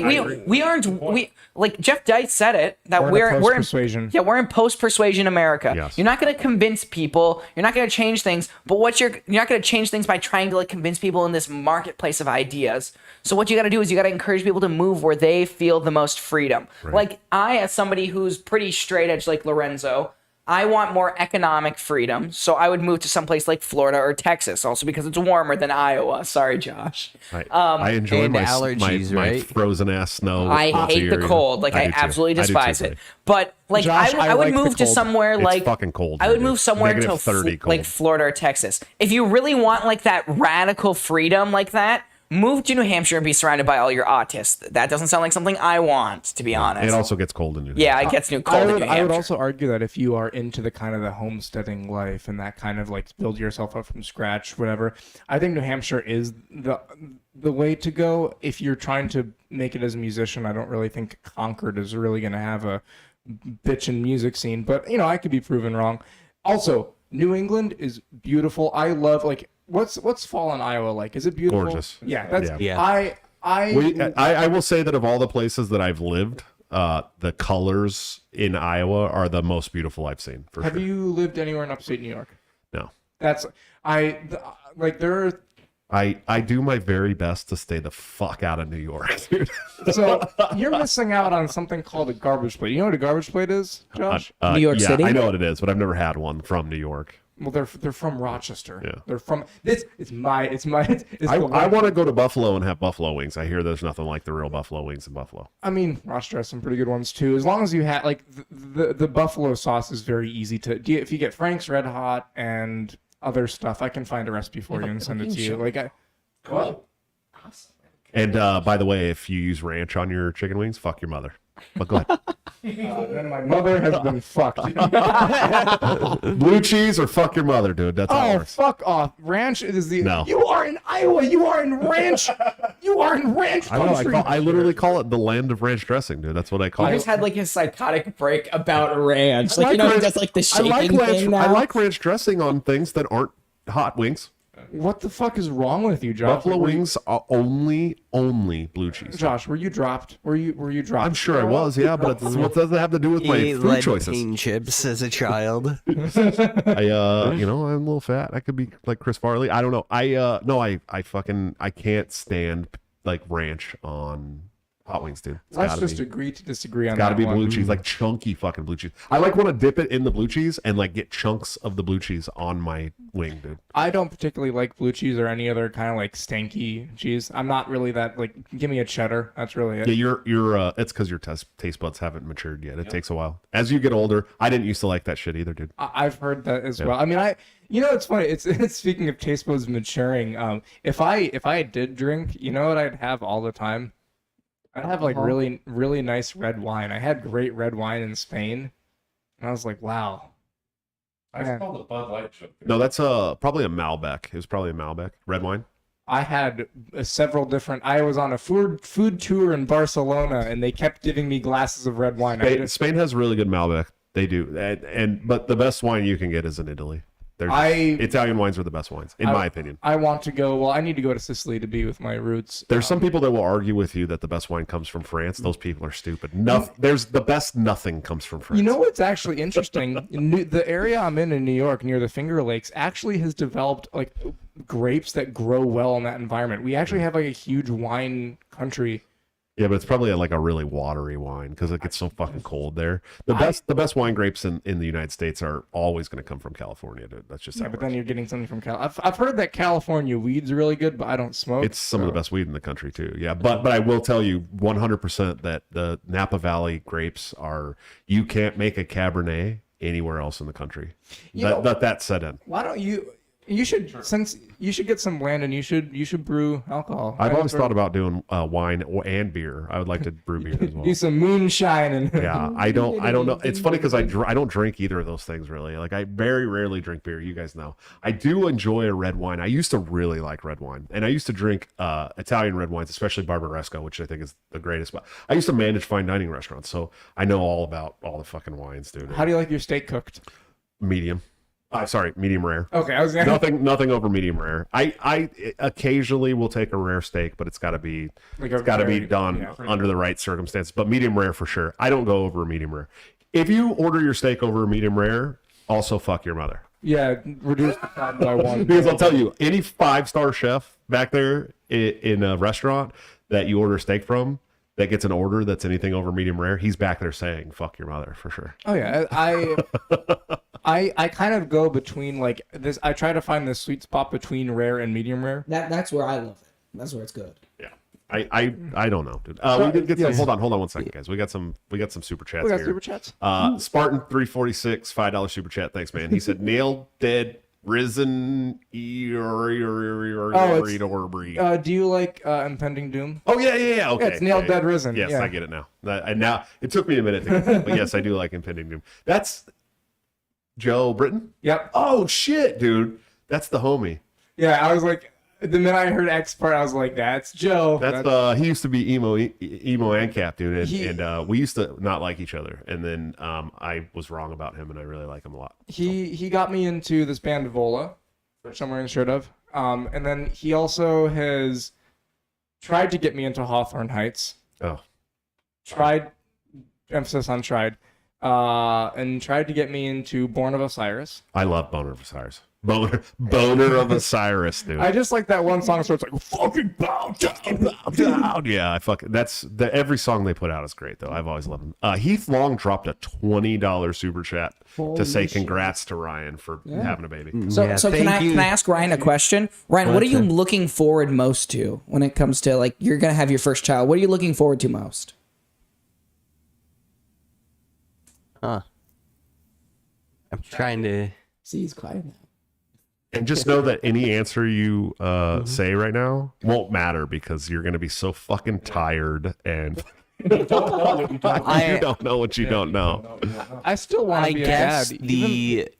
like Jeff Dice said it, that we're in post-persuasion. Yeah, we're in post-persuasion America. Yes. You're not going to convince people. You're not going to change things. But you're not going to change things by trying to like convince people in this marketplace of ideas. So what you got to do is you got to encourage people to move where they feel the most freedom. Right. Like I, as somebody who's pretty straight edge, like Lorenzo, I want more economic freedom, so I would move to someplace like Florida or Texas, also because it's warmer than Iowa. Sorry, Josh. I enjoy and my allergies, my right? frozen ass snow. I once a hate the year. cold. Like I do too. absolutely I do too, despise buddy. it. But like Josh, I would like the move to cold. somewhere It's like fucking cold I would here, move dude. somewhere Negative to 30 like cold. Florida or Texas. If you really want like that radical freedom like that, move to New Hampshire and be surrounded by all your autists. That doesn't sound like something I want, to be honest. It also gets cold in New Yeah, it gets cold in New I would Hampshire. also argue that if you are into the kind of the homesteading life and that kind of like build yourself up from scratch, whatever, I think New Hampshire is the way to go. If you're trying to make it as a musician, I don't really think Concord is really going to have a bitchin' music scene, but you know, I could be proven wrong. Also, New England is beautiful. I love like what's fall in Iowa like? Is it beautiful? Gorgeous. Yeah, that's Yeah. I will say that of all the places that I've lived, the colors in Iowa are the most beautiful I've seen. For Have sure. you lived anywhere in upstate New York? No. Like there are. I do my very best to stay the fuck out of New York, dude. So you're missing out on something called a garbage plate. You know what a garbage plate is, Josh? New York yeah, City? I know what it is, but I've never had one from New York. Well, they're from Rochester. Yeah. They're from it's my I want to go to Buffalo and have buffalo wings. I hear there's nothing like the real buffalo wings in Buffalo. I mean, Rochester has some pretty good ones too. As long as you have like the buffalo sauce is very easy to. If you get Frank's Red Hot and other stuff, I can find a recipe for you and send it to you. Like And by the way, if you use ranch on your chicken wings, fuck your mother. But go ahead. then my mother has been fucked. Blue cheese or fuck your mother, dude. That's how it Oh, works. fuck off! Ranch is the. No. You are in Iowa. You are in ranch. You are in ranch I know. country. I literally call it the land of ranch dressing, dude. That's what I call I it. just had like a psychotic break about ranch. I Like, you know, ranch- he does like the shaking I like ranch. thing now. I like ranch dressing on things that aren't hot wings. What the fuck is wrong with you, Josh? Buffalo wings are only blue cheese. Josh, were you dropped? Were you dropped? I'm sure I was, yeah, but what does it have to do with my He ate food lead choices? paint chips as a child. I'm a little fat. I could be like Chris Farley. I don't know. I can't stand like ranch on hot wings, dude. It's Let's gotta just be. agree to disagree on Gotta that be one. blue cheese, like chunky fucking blue cheese. I like want to dip it in the blue cheese and like get chunks of the blue cheese on my wing, dude. I don't particularly like blue cheese or any other kind of like stanky cheese. I'm not really that like. Give me a cheddar. That's really it. Yeah, you're. It's because your taste buds haven't matured yet. It takes a while. As you get older, I didn't used to like that shit either, dude. I've heard that as well. I mean, it's funny. It's speaking of taste buds maturing. If I did drink, you know what I'd have all the time? I'd have like really, really nice red wine. I had great red wine in Spain, and I was like, wow. That's called a Bud Light joke. No, that's probably a Malbec. It was probably a Malbec red wine. I had several different. I was on a food tour in Barcelona, and they kept giving me glasses of red wine. Spain has really good Malbec. They do, but the best wine you can get is in Italy. Italian wines are the best wines, in my opinion. I want to go. Well, I need to go to Sicily to be with my roots. There's some people that will argue with you that the best wine comes from France. Those people are stupid. Nothing comes from France. You know what's actually interesting? The area I'm in New York, near the Finger Lakes, actually has developed like grapes that grow well in that environment. We actually have like a huge wine country. Yeah, but it's probably like a really watery wine because it gets so fucking cold there. The best wine grapes in the United States are always going to come from California, dude. That's just how Yeah, it but works. then you're getting something from Cal. I've heard that California weed's really good, but I don't smoke. It's some of the best weed in the country too. Yeah, but I will tell you 100% that the Napa Valley grapes you can't make a Cabernet anywhere else in the country. That set in. Why don't you? You should get some land and you should brew alcohol. I've always thought about doing wine and beer. I would like to brew beer as well. do some moonshine and Yeah, I don't know. It's funny because I don't drink either of those things really. Like I very rarely drink beer. You guys know. I do enjoy a red wine. I used to really like red wine, and I used to drink Italian red wines, especially Barbaresco, which I think is the greatest. But I used to manage fine dining restaurants, so I know all about all the fucking wines, dude. How do you like your steak cooked? Medium? Sorry, medium rare. Okay, I was gonna. Nothing over medium rare. I occasionally will take a rare steak, but it's got to be Like it's got to be done under the right circumstances. But medium rare for sure. I don't go over medium rare. If you order your steak over medium rare, also fuck your mother. Yeah, reduce the time by one. Because I'll tell you, any 5-star chef back there in a restaurant that you order steak from that gets an order that's anything over medium rare, he's back there saying fuck your mother for sure. Oh yeah, I kind of go between like this. I try to find the sweet spot between rare and medium rare. That's where I love it. That's where it's good. Yeah. I don't know, dude. We did get some. Hold on 1 second, guys. We got some super chats We got here. super chats. Spartan 346 $5 super chat. Thanks, man. He said Neil did Risen. Do you like Impending Doom? Oh yeah. Okay. Yeah, it's Nailed Yeah, Dead Risen. Yes, yeah. I get it now. And now it took me a minute to get it, but yes, I do like Impending Doom. That's Joe Britton. Yep. Oh shit, dude, that's the homie. Yeah, I was like, the minute I heard X part, I was like, that's Joe. That's he used to be emo and Cap, dude, He- and we used to not like each other, and then I was wrong about him, and I really like him a lot. He got me into this band Vola, which I'm wearing a shirt of. And then he also has tried to get me into Hawthorne Heights. Oh, Tried, emphasis on tried, and tried to get me into Born of Osiris. I love Boner of Osiris. Boner of Osiris, dude. I just like that one song, so it's like fucking bow down. Yeah, every song they put out is great though. I've always loved them. Heath Long dropped a $20 super chat to say congrats to Ryan for having a baby. So, Yeah, so can thank you. I ask Ryan a question? Ryan, what are you looking forward most to when it comes to like you're gonna have your first child? What are you looking forward to most? I'm trying to. See, he's quiet now. And just know that any answer you say right now won't matter because you're going to be so fucking tired and you don't know what you don't know. I still want I to be a guess dad.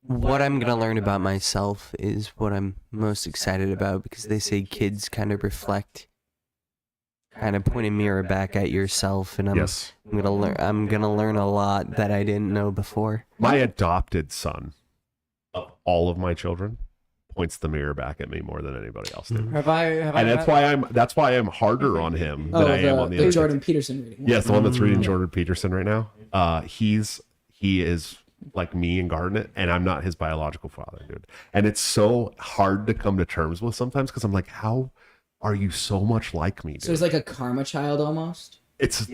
what I'm gonna learn about myself is what I'm most excited about because they say kids kind of reflect, kind of point a mirror back at yourself, and I'm gonna learn. I'm gonna learn a lot that I didn't know before. My adopted son, of all of my children, points the mirror back at me more than anybody else did. Have I? And that's why I'm harder on him than I am on the other Jordan kids. Peterson reading. Yes, the one that's reading Jordan Peterson right now. He is like me and Garnet, and I'm not his biological father, dude. And it's so hard to come to terms with sometimes because I'm like, how are you so much like me, dude? So he's like a karma child almost. It's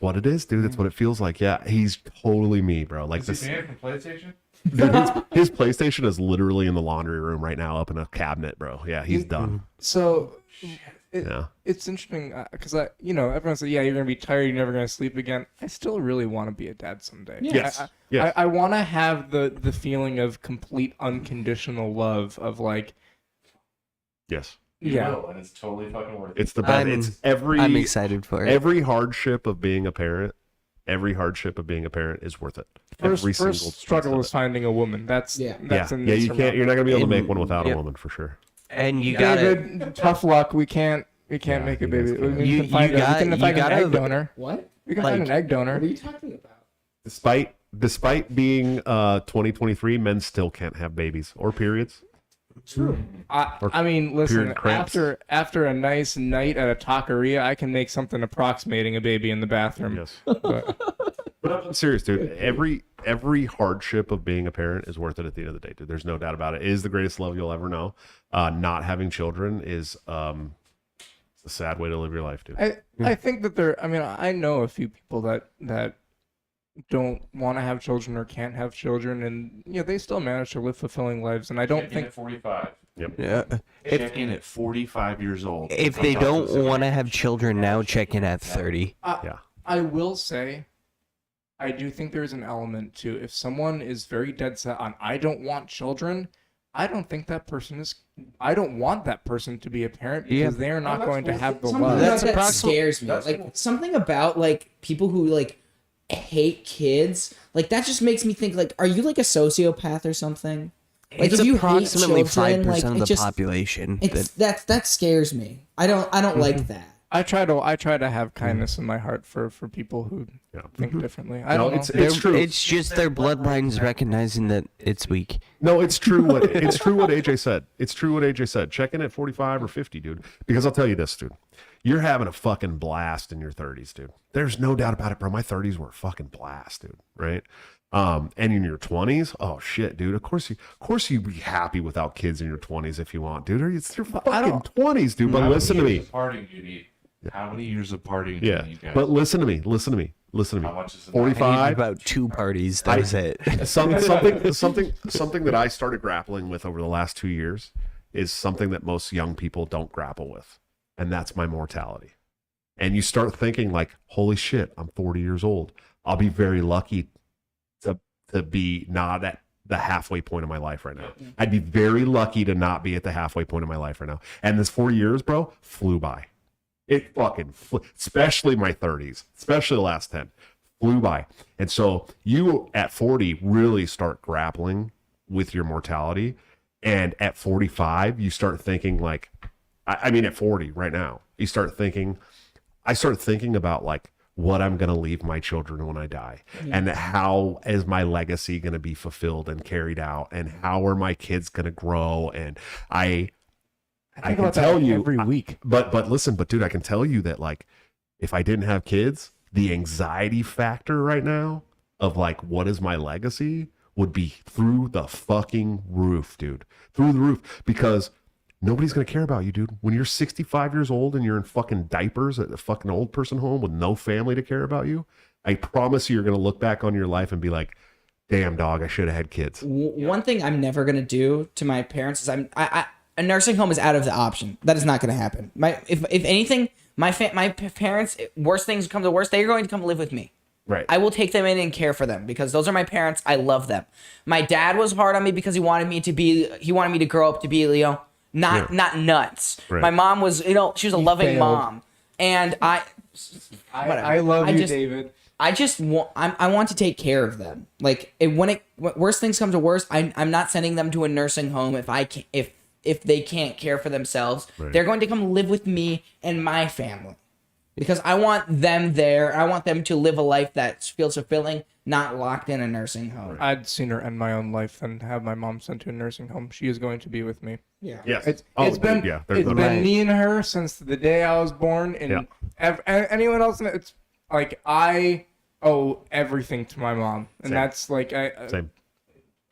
what it is, dude. It's what it feels like. Yeah, he's totally me, bro. Like Is this. he banned from PlayStation? Dude, his PlayStation is literally in the laundry room right now, up in a cabinet, bro. Yeah, he's done. So Yeah. it's interesting because everyone said, yeah, you're gonna be tired, you're never gonna sleep again. I still really want to be a dad someday. Yes. I want to have the feeling of complete unconditional love of like, Yes. You will, and it's totally fucking worth it. It's the best. It's I'm excited for it. every hardship of being a parent. Every hardship of being a parent is worth it. Every single first struggle is finding a woman. That's Yeah, that's you can't. You're not gonna be able to make one without Yep. a woman for sure. And you got it. David, tough luck. We can't make a baby. guys can't. We You can find an gotta- egg donor. What? We can find an egg donor. What are you talking about? Despite being 2023, men still can't have babies or periods. True. I mean, listen. period cramps. After a nice night at a taqueria, I can make something approximating a baby in the bathroom. Yes. But But I'm serious, dude. Every hardship of being a parent is worth it at the end of the day, dude. There's no doubt about it. It is the greatest love you'll ever know. Not having children is it's a sad way to live your life, dude. I think that there. I mean, I know a few people that don't want to have children or can't have children, and they still manage to live fulfilling lives. And I don't Check in think at 45. Yeah. Check in at 45 years old. If they don't want to have children now, check in at 30. Yeah. I will say, I do think there's an element to if someone is very dead set on I don't want children, I don't think that person is. I don't want that person to be a parent because they are not going to have the Something love. about that approximate- scares me. Like something about like people who like hate kids. Like that just makes me think like, are you like a sociopath or something? Like It's if you approximately hate children, 5% like of it the just population. it's that scares me. I don't like that. I try to have kindness in my heart for people who think differently. I don't know. It's true. It's just their bloodlines recognizing that it's weak. No, it's true. What AJ said. It's true what AJ said. Check in at 45 or 50, dude. Because I'll tell you this, dude. You're having a fucking blast in your 30s, dude. There's no doubt about it, bro. My 30s were a fucking blast, dude. Right? And in your 20s, oh shit, dude. Of course you'd be happy without kids in your 20s if you want, dude. It's your fucking 20s, dude. But listen to me. Partying do you need? How many years of partying do Yeah. you need, guys? But listen to me. How much is it? 45. About 2 parties. That was it. Something that I started grappling with over the last 2 years is something that most young people don't grapple with, and that's my mortality. And you start thinking like, holy shit, I'm 40 years old. I'll be very lucky to be not at the halfway point of my life right now. I'd be very lucky to not be at the halfway point of my life right now. And this 4 years, bro, flew by. It fucking flew, especially my 30s, especially the last 10, flew by. And so you at 40 really start grappling with your mortality. And at 45, you start thinking like, I mean, at 40 right now, I start thinking about like what I'm going to leave my children when I die, and how is my legacy going to be fulfilled and carried out, and how are my kids going to grow. And I can tell you every week. But dude, I can tell you that like, if I didn't have kids, the anxiety factor right now of like, what is my legacy would be through the fucking roof, dude, through the roof, because nobody's going to care about you, dude. When you're 65 years old and you're in fucking diapers at a fucking old person home with no family to care about you, I promise you're going to look back on your life and be like, damn, dog, I should have had kids. One thing I'm never going to do to my parents is a nursing home is out of the option. That is not going to happen. If anything, my parents, worst things come to worst, they're going to come live with me. Right. I will take them in and care for them because those are my parents. I love them. My dad was hard on me because he wanted me to grow up to be, not nuts. Right. My mom was, she was a loving mom. And I love you, David. I just want, I want to take care of them. Like when worst things come to worst, I'm not sending them to a nursing home if they can't care for themselves. Right. They're going to come live with me and my family. Because I want them there. I want them to live a life that feels fulfilling, not locked in a nursing home. I'd sooner end my own life than have my mom sent to a nursing home. She is going to be with me. Yeah. Yes. It's been me and her since the day I was born, and anyone else. It's like I owe everything to my mom, and that's like Same.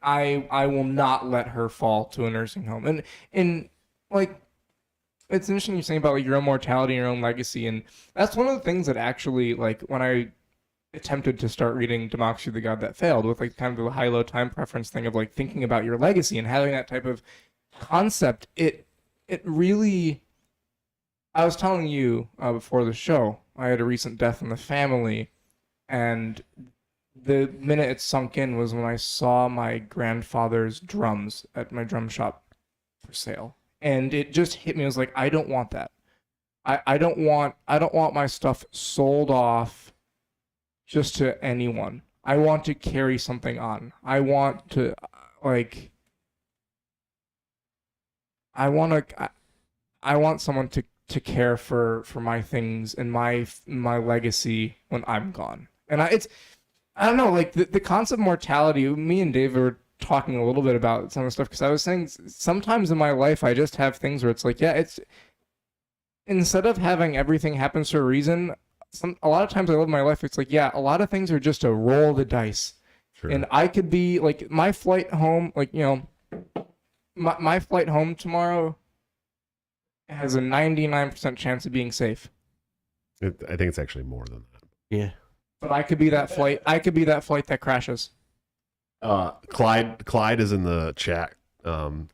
I will not let her fall to a nursing home, and like. It's interesting you're saying about like your own mortality and your own legacy, and that's one of the things that actually, like, when I attempted to start reading Democracy of the God That Failed with like kind of the high-low time preference thing of like thinking about your legacy and having that type of concept, it really, I was telling you before the show, I had a recent death in the family, and the minute it sunk in was when I saw my grandfather's drums at my drum shop for sale. And it just hit me. I was like, I don't want that. I don't want my stuff sold off just to anyone. I want to carry something on. I want to I want someone to care for my things and my legacy when I'm gone. And I don't know, like the concept of mortality, me and David were talking a little bit about some of the stuff, because I was saying sometimes in my life I just have things where it's like, it's instead of having everything happens for a reason, a lot of times I live my life, it's like, a lot of things are just a roll of the dice. Sure. And I could be like, my flight home, like, my flight home tomorrow has a 99% chance of being safe. I think it's actually more than that. Yeah. But I could be that flight that crashes. Clyde is in the chat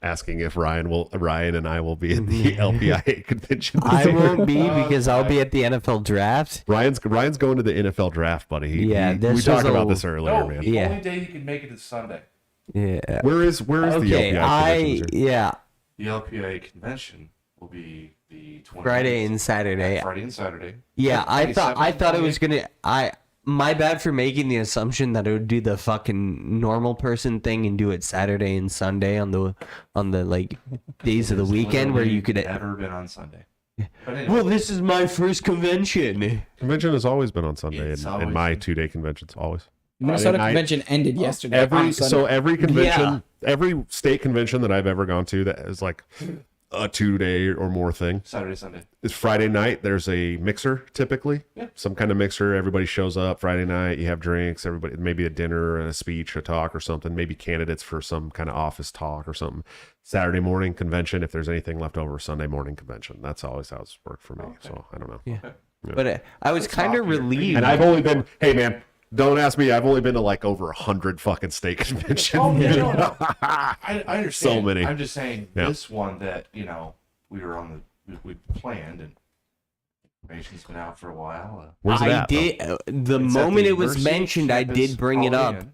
asking if Ryan and I will be at the LPIA convention. I won't be because I'll be at the NFL draft. Ryan's going to the NFL draft, buddy. We talked about this earlier, man. The only day he can make it is Sunday. Yeah. Where is the LPIA convention? The LPIA convention will be the 20th. Friday and Saturday. Friday and Saturday. Yeah, I thought it was gonna. My bad for making the assumption that it would do the fucking normal person thing and do it Saturday and Sunday on the like days of the weekend where you could never been on Sunday. But anyway. Well, this is my first convention. Convention has always been on Sunday in my 2-day conventions, always. Minnesota convention ended yesterday. Every convention, every state convention that I've ever gone to that is like a 2-day or more thing. Saturday, Sunday. It's Friday night. There's a mixer typically. Yeah. Some kind of mixer. Everybody shows up Friday night. You have drinks. Everybody, maybe a dinner, a speech, a talk or something. Maybe candidates for some kind of office talk or something. Saturday morning convention. If there's anything left over, Sunday morning convention. That's always how it's worked for me. Okay. So I don't know. Yeah. But I was kind of relieved. And I've only been, hey man, don't ask me. I've only been to like over 100 fucking state conventions. Oh, no. I understand. So many. I'm just saying this one that, we were on we planned and information's been out for a while. Where's it at? The moment it was mentioned, I did bring it up.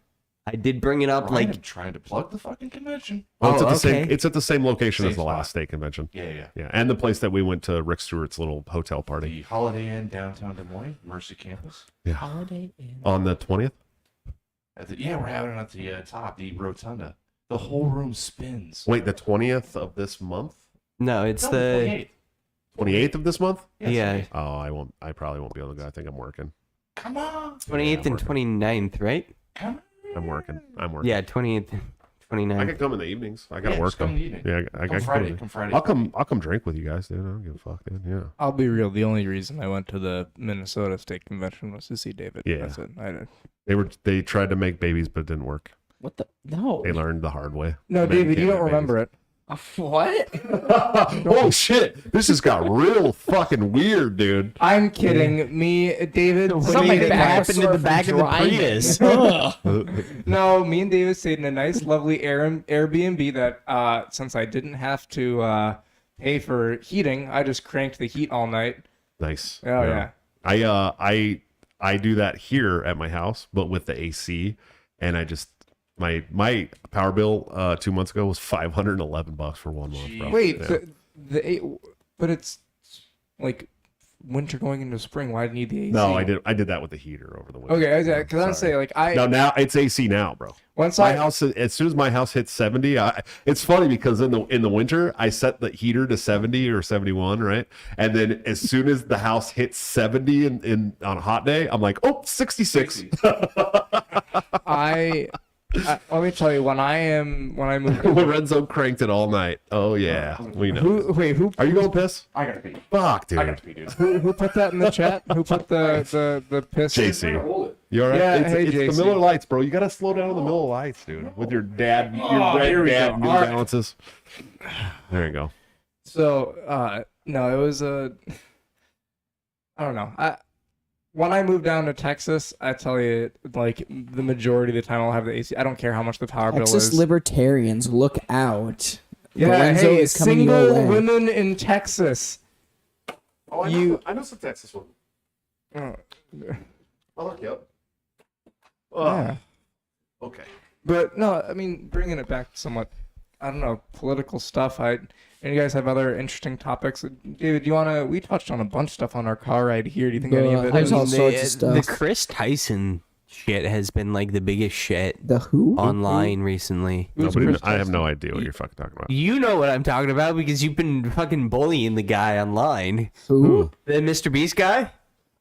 I did bring it up Ryan, like I'm trying to plug the fucking convention. Oh, it's Oh, at the same. okay. It's at the same location Same as the spot. last state convention. Yeah. Yeah, and the place that we went to, Rick Stewart's little hotel party The Holiday Inn downtown Des Moines, Mercy Campus. Holiday Inn. on the 20th. We're having it at the top, the rotunda. The whole room spins. Wait, the 20th of this month. no, it's No, the 28th. 28th of this month. Yes, Yeah. 28th. Oh, I won't. I probably won't be able to go. I think I'm working. Come on. 28th Yeah, and 29th, right? Come on. I'm working. Yeah, 28th, and I 29th. can come in the evenings. I gotta Yeah, work just come though. in the evening. Yeah, I Come can Friday. come. Come Friday. I'll come drink with you guys, dude. I don't give a fuck, dude. Yeah. I'll be real. The only reason I went to the Minnesota State Convention was to see David. Yeah. That's it. They tried to make babies, but it didn't work. What the? No. They learned the hard way. No, Men David, you can't don't make remember it. What? Oh shit! This just got real fucking weird, dude. I'm kidding. Me, David, Something me, bad happened in the back of the Prius. No, me and David stayed in a nice, lovely Airbnb that, since I didn't have to pay for heating, I just cranked the heat all night. Nice. Oh yeah. I do that here at my house, but with the AC, and I just my power bill 2 months ago was $511 for 1 month. Bro. Wait, Yeah. but it's like winter going into spring. Why do you need the AC? No, I did that with the heater over the winter. Okay, because I'm Sorry. saying like No, now it's AC now, bro. once My I house, as soon as my house hits 70, it's funny because in the winter I set the heater to 70 or 71, right? And then as soon as the house hits 70 in on a hot day, I'm like, oh, 66. let me tell you when I moved. Lorenzo cranked it all night. Oh yeah, we know. Who Are you going to piss? I gotta pee. Fuck, I gotta dude. pee, dude. who put that in the chat? Who put the piss? JC, Hold it. you all right? Yeah, it's hey, it's JC. the Miller Lights, bro. You gotta slow down on the Miller Lights, dude. With your dad, here we dad go. New All right. Balances. There you go. So no, it was I don't know. When I moved down to Texas, I tell you, like the majority of the time I'll have the AC. I don't care how much the power bill Texas is. libertarians, look out. Yeah, Lorenzo hey, is coming your single way. women in Texas. Oh, I know some Texas one. Oh, I'll look you up. yeah. Okay. But no, I mean, bringing it back to somewhat, I don't know, political stuff. And you guys have other interesting topics. David, do you want to? We touched on a bunch of stuff on our car ride here. Do you think any of it? There's all is- sorts of The stuff. Chris Tyson shit has been like the biggest shit The who? online recently. Who's Nobody, Chris I have Tyson? no idea what you're fucking talking about. You know what I'm talking about because you've been fucking bullying the guy online. Who? The Mr. Beast guy?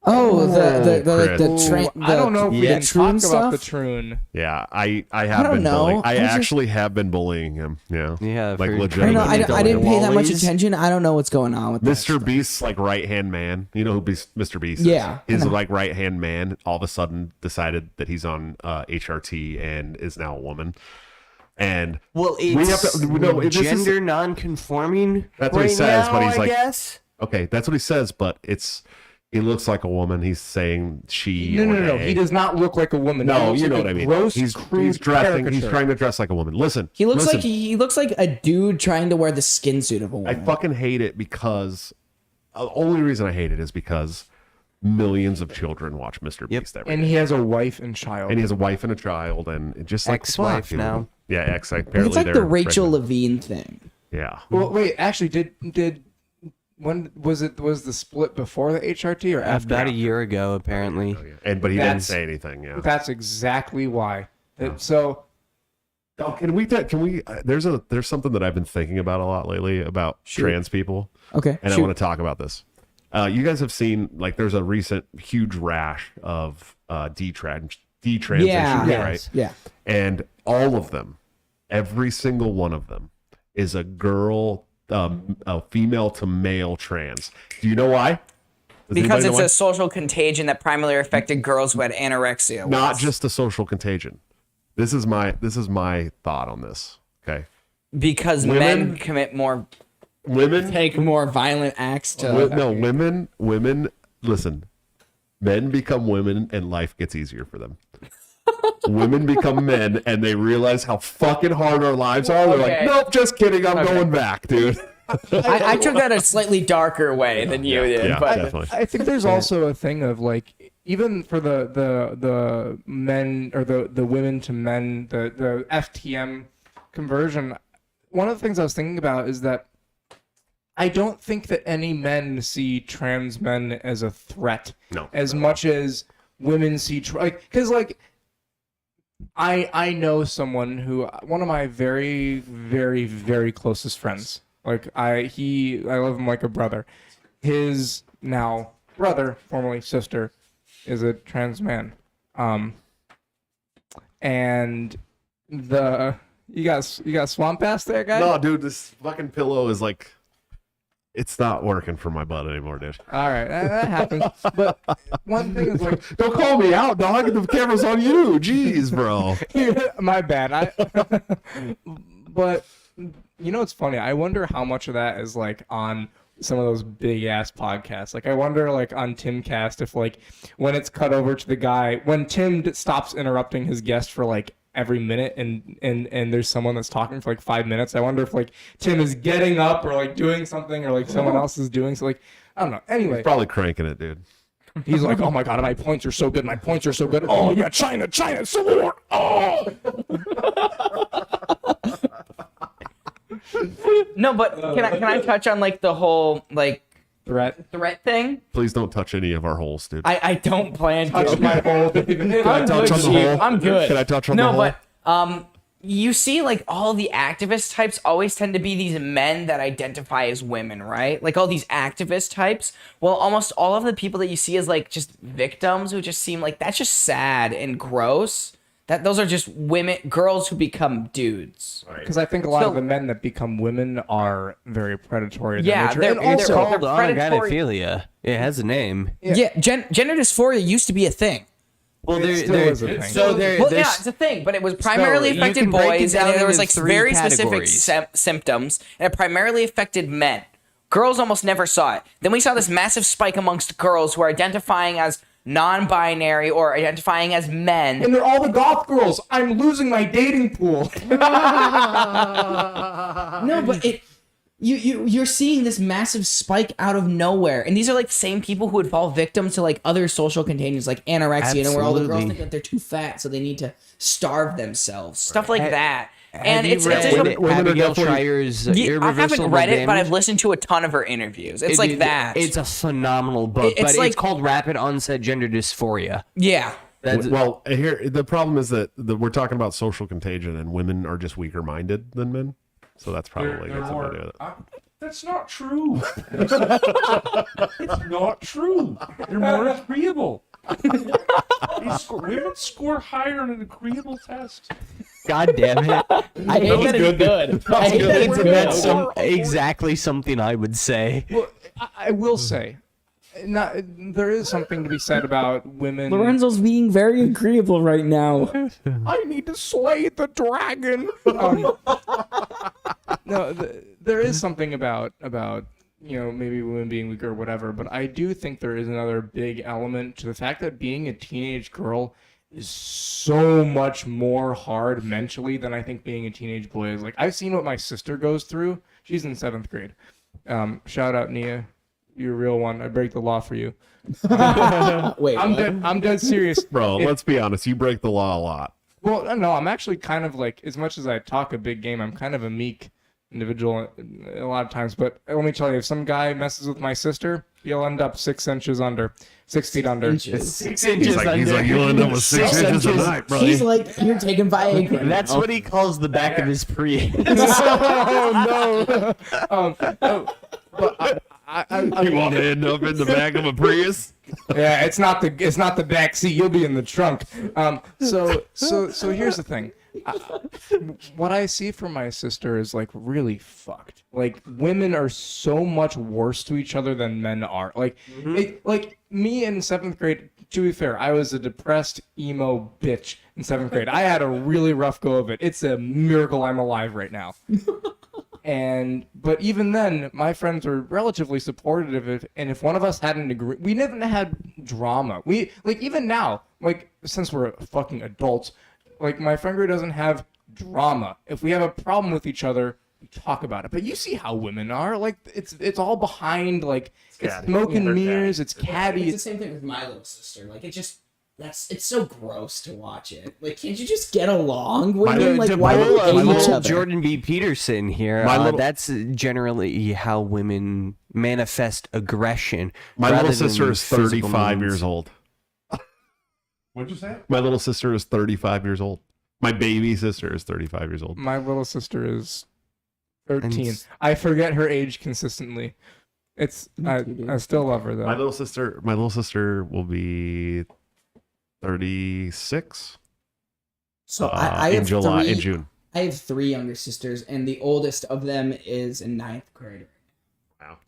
Oh, Chris. I don't know if we yeah, can talk Troon about the stuff? Troon. Yeah, I have don't been know. bullying. I I just- actually have been bullying him. Yeah. Yeah, Like for- I legitimately. don't know. I didn't pay that much Lollies. attention. I don't know what's going on with that Mr. stuff. Beast's like right hand man. You know who Mr. Beast is? Yeah, I His know. like right hand man all of a sudden decided that he's on HRT and is now a woman. And Well, We have it's to- no, this is- gender non-conforming. That's what he right says, but now, he's I like- guess. okay, that's what he says, but he looks like a woman. He's saying she. No, or no, no. they. He does not look like a woman. He No, looks you know like what a I mean. Gross, He's crude dressing. He's caricature. trying to dress like a woman. Listen, He looks listen, like he looks like a dude trying to wear the skin suit of a I woman. fucking hate it because the only reason I hate it is because millions of children watch Mr. Yep. Beast every And day. he has a wife and child. And he has a wife and a child, and it just like Ex-wife fuck, dude. now. Yeah, apparently It's like they're the Rachel pregnant. Levine thing. Yeah, Well, wait. Actually, did when was the split before the HRT or after? About a year ago, apparently. but he didn't That's- say anything. Yeah. That's exactly why. So Oh, can we? There's something that I've been thinking about a lot lately about trans people, Okay. and I shoot. want to talk about this. You guys have seen like there's a recent huge rash of detransition, Yeah. right? Yeah. And all of them, every single one of them, is a girl, a female to male trans. Do you know why? Does Because anybody know it's why? a social contagion that primarily affected girls who had anorexia. Not once. just a social contagion. This is my thought on this. Okay, because Women- men commit more. women. Take more violent acts to. No, women. Listen, men become women, and life gets easier for them. Women become men, and they realize how fucking hard our lives are. They're like, Okay. nope, just kidding. I'm going back, dude. I took that a slightly darker way than you did, Yeah, but definitely. I think there's also a thing of like even for the men or the women to men, the FTM conversion, one of the things I was thinking about is that I don't think that any men see trans men as a threat as much as women see because I know someone who, one of my very, very, very closest friends. Like I love him like a brother. His now brother, formerly sister, is a trans man. And you got swamp ass there, guy? No, dude, this fucking pillow is like, it's not working for my butt anymore, dude. All right, that happens. But one thing is like, Don't call me out, dog. The camera's on you. Jeez, bro. my bad. But you know, it's funny. I wonder how much of that is like on some of those big ass podcasts. Like I wonder, like on Timcast, if like when it's cut over to the guy, when Tim stops interrupting his guest for like every minute and there's someone that's talking for like 5 minutes, I wonder if like Tim is getting up or like doing something or like someone else is doing so, like I don't know. Anyway, He's probably cranking it, dude. he's like, oh my god, my points are so good. My points are so good. Oh yeah, China, Civil War. Oh. No, but can I touch on like the whole like Threat. thing? Please don't touch any of our holes, dude. I don't plan to. Touch my hole. I'm touch good, on the Chief. hole? I'm good. Can I touch on the no, hole? but you see, like all the activist types always tend to be these men that identify as women, right? Like all these activist types. Well, almost all of the people that you see as like just victims who just seem like that's just sad and gross. That those are just women, girls who become dudes. Because I think a lot of the men that become women are very predatory. In Yeah, their nature. they're And also, called predatory. Organophilia. It has a name. Yeah, gender dysphoria used to be a thing. Well, It still is a thing. so there. Well, there's yeah, it's a thing, but it was primarily you affected can break it boys, down and there was into like three very specific categories. symptoms, and it primarily affected men. Girls almost never saw it. Then we saw this massive spike amongst girls who are identifying as non-binary or identifying as men. and they're all the goth girls. I'm losing my dating pool. No, but you're seeing this massive spike out of nowhere, and these are like the same people who would fall victim to like other social contagions like anorexia, and where all the girls Absolutely. think that they're too fat, so they need to starve themselves. Stuff like that. Have And you it's read just women are Abigail definitely- Schreier's I Irreversible haven't read it, but Damage? I've listened to a ton of her interviews. It's like that. It's a phenomenal book, It's but like- it's called Rapid Onset Gender Dysphoria. Yeah. That's, Well, here the problem is that we're talking about social contagion, and women are just weaker minded than men. So that's probably got something to do with it. That's not true. It's not true. They're more agreeable. Women score higher on an agreeable test. God damn it! I hate that it's good. I hate that it's good. That's exactly something I would say. Well, I will say, there is something to be said about women. Lorenzo's being very agreeable right now. I need to slay the dragon. No, there is something about maybe women being weaker or whatever, but I do think there is another big element to the fact that being a teenage girl is so much more hard mentally than I think being a teenage boy is. Like I've seen what my sister goes through. She's in 7th grade. Shout out Nia, you're a real one. I break the law for you. Wait, I'm dead serious, Bro, let's be honest. You break the law a lot. Well, no, I'm actually kind of like, as much as I talk a big game, I'm kind of a meek individual a lot of times. But let me tell you, if some guy messes with my sister, he'll end up 6 inches under, 6 feet under. 6 inches He's like, you'll end up with 6 inches a night, bro. He's like, you're taking Viagra. That's what he calls the back of his Prius. Oh no! But You want to end up in the back of a Prius? yeah, it's not the back seat. You'll be in the trunk. So here's the thing. What I see from my sister is like really fucked. Like women are so much worse to each other than men are. Like, like me in 7th grade. To be fair, I was a depressed emo bitch in 7th grade. I had a really rough go of it. It's a miracle I'm alive right now. But even then, my friends were relatively supportive of it. And if one of us hadn't agreed, we never had drama. We like even now, like since we're fucking adults, like my friend group doesn't have drama. If we have a problem with each other, we talk about it. But you see how women are. Like it's all behind like it's catty. smoke and Yeah. mirrors. It's catty. It's the same thing with my little sister. Like it's so gross to watch it. Like, can't you just get along? Women, like, why do you hate each other? Jordan B. Peterson here. That's generally how women manifest aggression. My rather little than sister is physical 35 means. years old. What'd you say? My little sister is 35 years old. My baby sister is 35 years old. My little sister is 13. And- I forget her age consistently. I still love her though. My little sister will be 36 So I in have July, three, in June. I have 3 younger sisters, and the oldest of them is in 9th grade.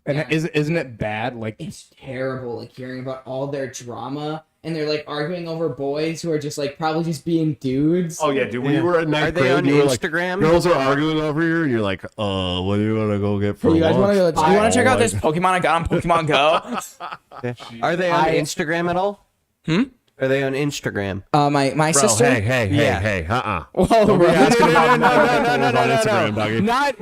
And Yeah. isn't it bad? Like It's terrible, like, hearing about all their drama, and they're, like, arguing over boys who are just, like, probably just being dudes. Oh yeah, dude. When Yeah. you were in Are ninth they grade, on you were like, Instagram? girls are arguing over here, and you're like, what do you want to go get for Hey, you guys lunch? want to Do you want to check out like- this Pokemon I got on Pokemon Go? Are they on I- Instagram at all? Are they on Instagram? My Bro, sister. hey, Yeah. Whoa, Don't be bro. asking no, about no, my no, no, followers no, on no, Instagram, no. doggy. Not.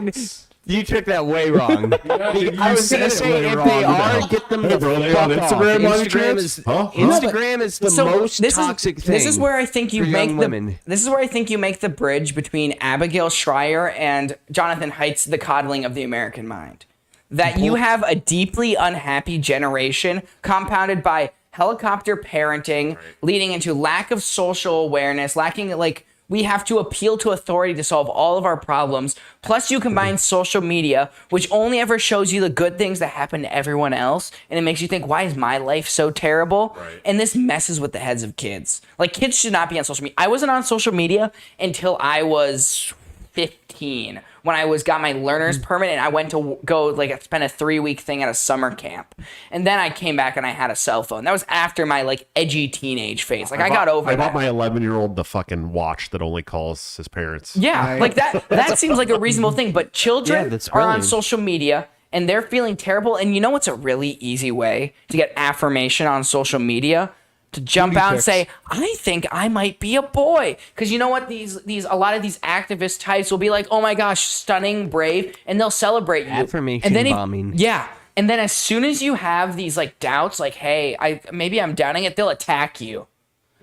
You took that way wrong. I was said gonna it say way if wrong. they What the are, hell? get them Hey, the bro, they fuck on off. Instagram while you Instagram trans? is Huh? Instagram is the most toxic thing. This is where I think you for make young the women. this is where I think you make the bridge between Abigail Schreier and Jonathan Haidt's The Coddling of the American Mind. That you have a deeply unhappy generation compounded by helicopter parenting, leading into lack of social awareness, lacking like we have to appeal to authority to solve all of our problems. Plus, you combine social media, which only ever shows you the good things that happen to everyone else, and it makes you think, why is my life so terrible? Right. And this messes with the heads of kids. Like, kids should not be on social media. I wasn't on social media until I was 15, when I got my learner's permit, and I went to go like spend a 3-week thing at a summer camp, and then I came back and I had a cell phone. That was after my like edgy teenage phase. Like I got over I that. bought my 11-year-old the fucking watch that only calls his parents. Yeah, like that seems like a reasonable thing, but Yeah, children that's are on brilliant. social media and they're feeling terrible. And you know what's a really easy way to get affirmation on social media? To jump Booty out and pics. say, I think I might be a boy. Because you know what? These a lot of these activist types will be like, oh my gosh, stunning, brave, and they'll celebrate you. Affirmation and then bombing. Yeah. And then as soon as you have these like doubts, like, hey, maybe I'm doubting it, they'll attack you.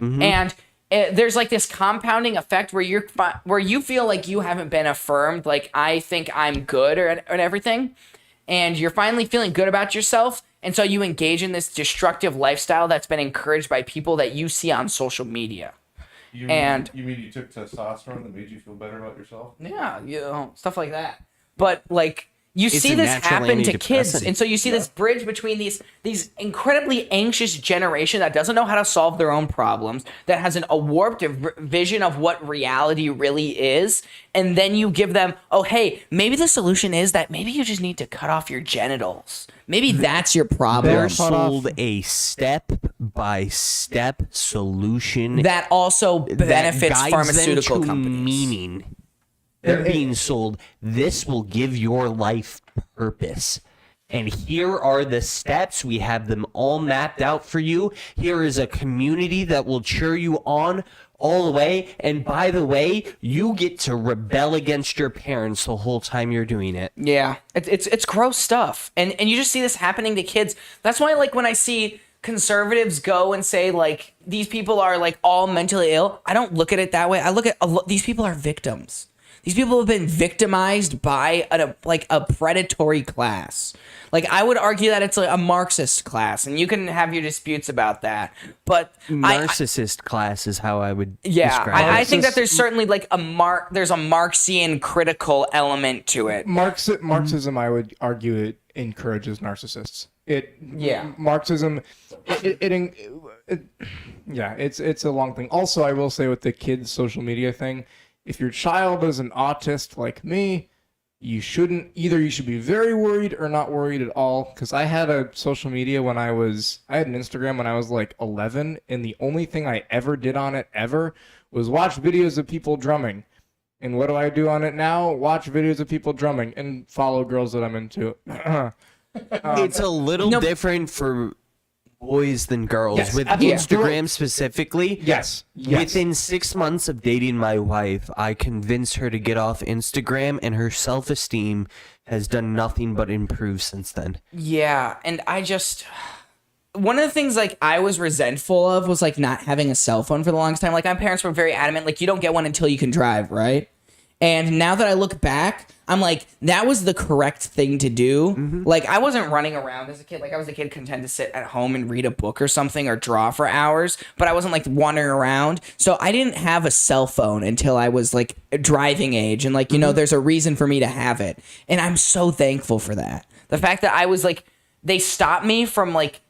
And there's like this compounding effect where you feel like you haven't been affirmed, like I think I'm good and everything, and you're finally feeling good about yourself, and so you engage in this destructive lifestyle that's been encouraged by people that you see on social media. You And- mean you took testosterone that made you feel better about yourself? Yeah, you know, stuff like that. But like you It's see a this natural happen to kids, antidepressant. and so you see this bridge between these incredibly anxious generation that doesn't know how to solve their own problems, that has a warped vision of what reality really is, and then you give them, oh hey, maybe the solution is that maybe you just need to cut off your genitals. Maybe That's your problem. They're sold a step-by-step solution that also that benefits guides pharmaceutical them to companies. meaning. They're being sold, this will give your life purpose. And here are the steps. We have them all mapped out for you. Here is a community that will cheer you on all the way. And by the way, you get to rebel against your parents the whole time you're doing it. Yeah, it's gross stuff, and you just see this happening to kids. That's why, like, when I see conservatives go and say like these people are like all mentally ill, I don't look at it that way. I look at these people are victims. These people have been victimized by a predatory class. Like, I would argue that it's a Marxist class, and you can have your disputes about that. But Narcissist class is how I would yeah, describe I it. think that there's certainly like there's a Marxian critical element to it. Marxism, I would argue, it encourages narcissists. Marxism, yeah, it's a long thing. Also, I will say with the kids' social media thing, if your child is an autist like me, you should be very worried or not worried at all. Because I had a social media I had an Instagram when I was like 11, and the only thing I ever did on it was watch videos of people drumming. And what do I do on it now? Watch videos of people drumming and follow girls that I'm into. It's a little different for boys than girls. Yes, With absolutely. Instagram specifically, Yes. within 6 months of dating my wife, I convinced her to get off Instagram, and her self-esteem has done nothing but improve since then. Yeah, and I just one of the things like I was resentful of was like not having a cell phone for the longest time. Like my parents were very adamant, like you don't get one until you can drive, right? And now that I look back, I'm like, that was the correct thing to do. Like I wasn't running around as a kid. Like I was a kid content to sit at home and read a book or something or draw for hours, but I wasn't like wandering around. So I didn't have a cell phone until I was like driving age. And like, you know, there's a reason for me to have it. And I'm so thankful for that. The fact that I was like, they stopped me from like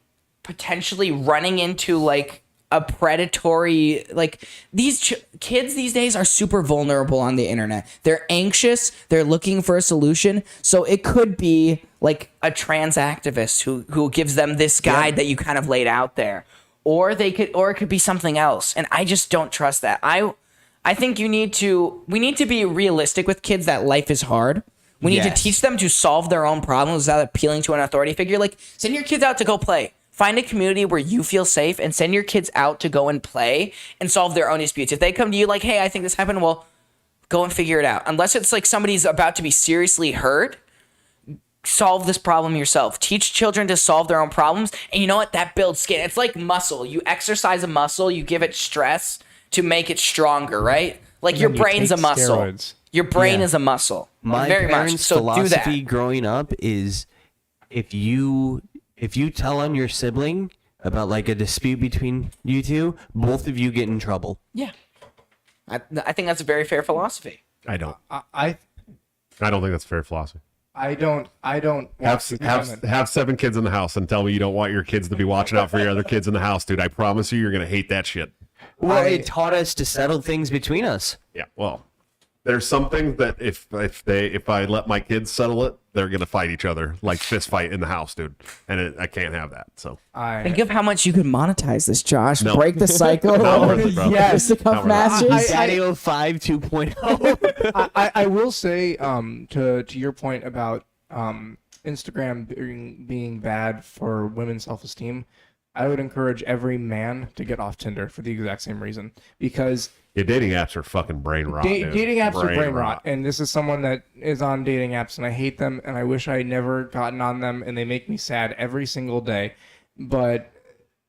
potentially running into like a predatory, like these kids these days are super vulnerable on the internet. They're anxious, they're looking for a solution. So it could be like a trans activist who gives them this guide that you kind of laid out there, or it could be something else. And I just don't trust that. I think we need to be realistic with kids that life is hard. We need to teach them to solve their own problems without appealing to an authority figure. Like send your kids out to go play. Find a community where you feel safe and send your kids out to go and play and solve their own disputes. If they come to you like, hey, I think this happened, well, go and figure it out. Unless it's like somebody's about to be seriously hurt, solve this problem yourself. Teach children to solve their own problems. And you know what? That builds skin. It's like muscle. You exercise a muscle, you give it stress to make it stronger, right? Like your then you brain's a take muscle. steroids. Your brain is a muscle. My Very much. parents' So do philosophy that. growing up is if you tell on your sibling about like a dispute between you two, both of you get in trouble. Yeah. I think that's a very fair philosophy. I don't. I I don't think that's fair philosophy. I don't Have 7 kids in the house and tell me you don't want your kids to be watching out for your other kids in the house, dude. I promise you're gonna hate that shit. Well, it taught us to settle things between us. Yeah. Well, there's some things that if I let my kids settle it, they're gonna fight each other like fist fight in the house, dude. And I can't have that. So Think of how much you could monetize this, Josh. No. Break the cycle. Not worth it, bro. Yes, the cuff Not worth it. matches. Daddy 05 2.0. I will say to your point about Instagram being bad for women's self-esteem, I would encourage every man to get off Tinder for the exact same reason, because yeah, dating apps are fucking brain rot. dude. dating apps are brain rot, and this is someone that is on dating apps, and I hate them, and I wish I had never gotten on them, and they make me sad every single day. But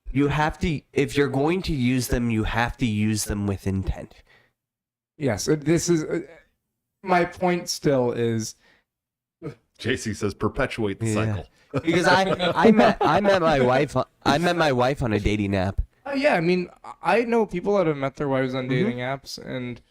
You have to, if you're going to use them, you have to use them with intent. yes, this is my point. Still is JC says perpetuate the Yeah. cycle. Because I met my wife on a dating app. yeah. I mean, I know people that have met their wives on dating apps, and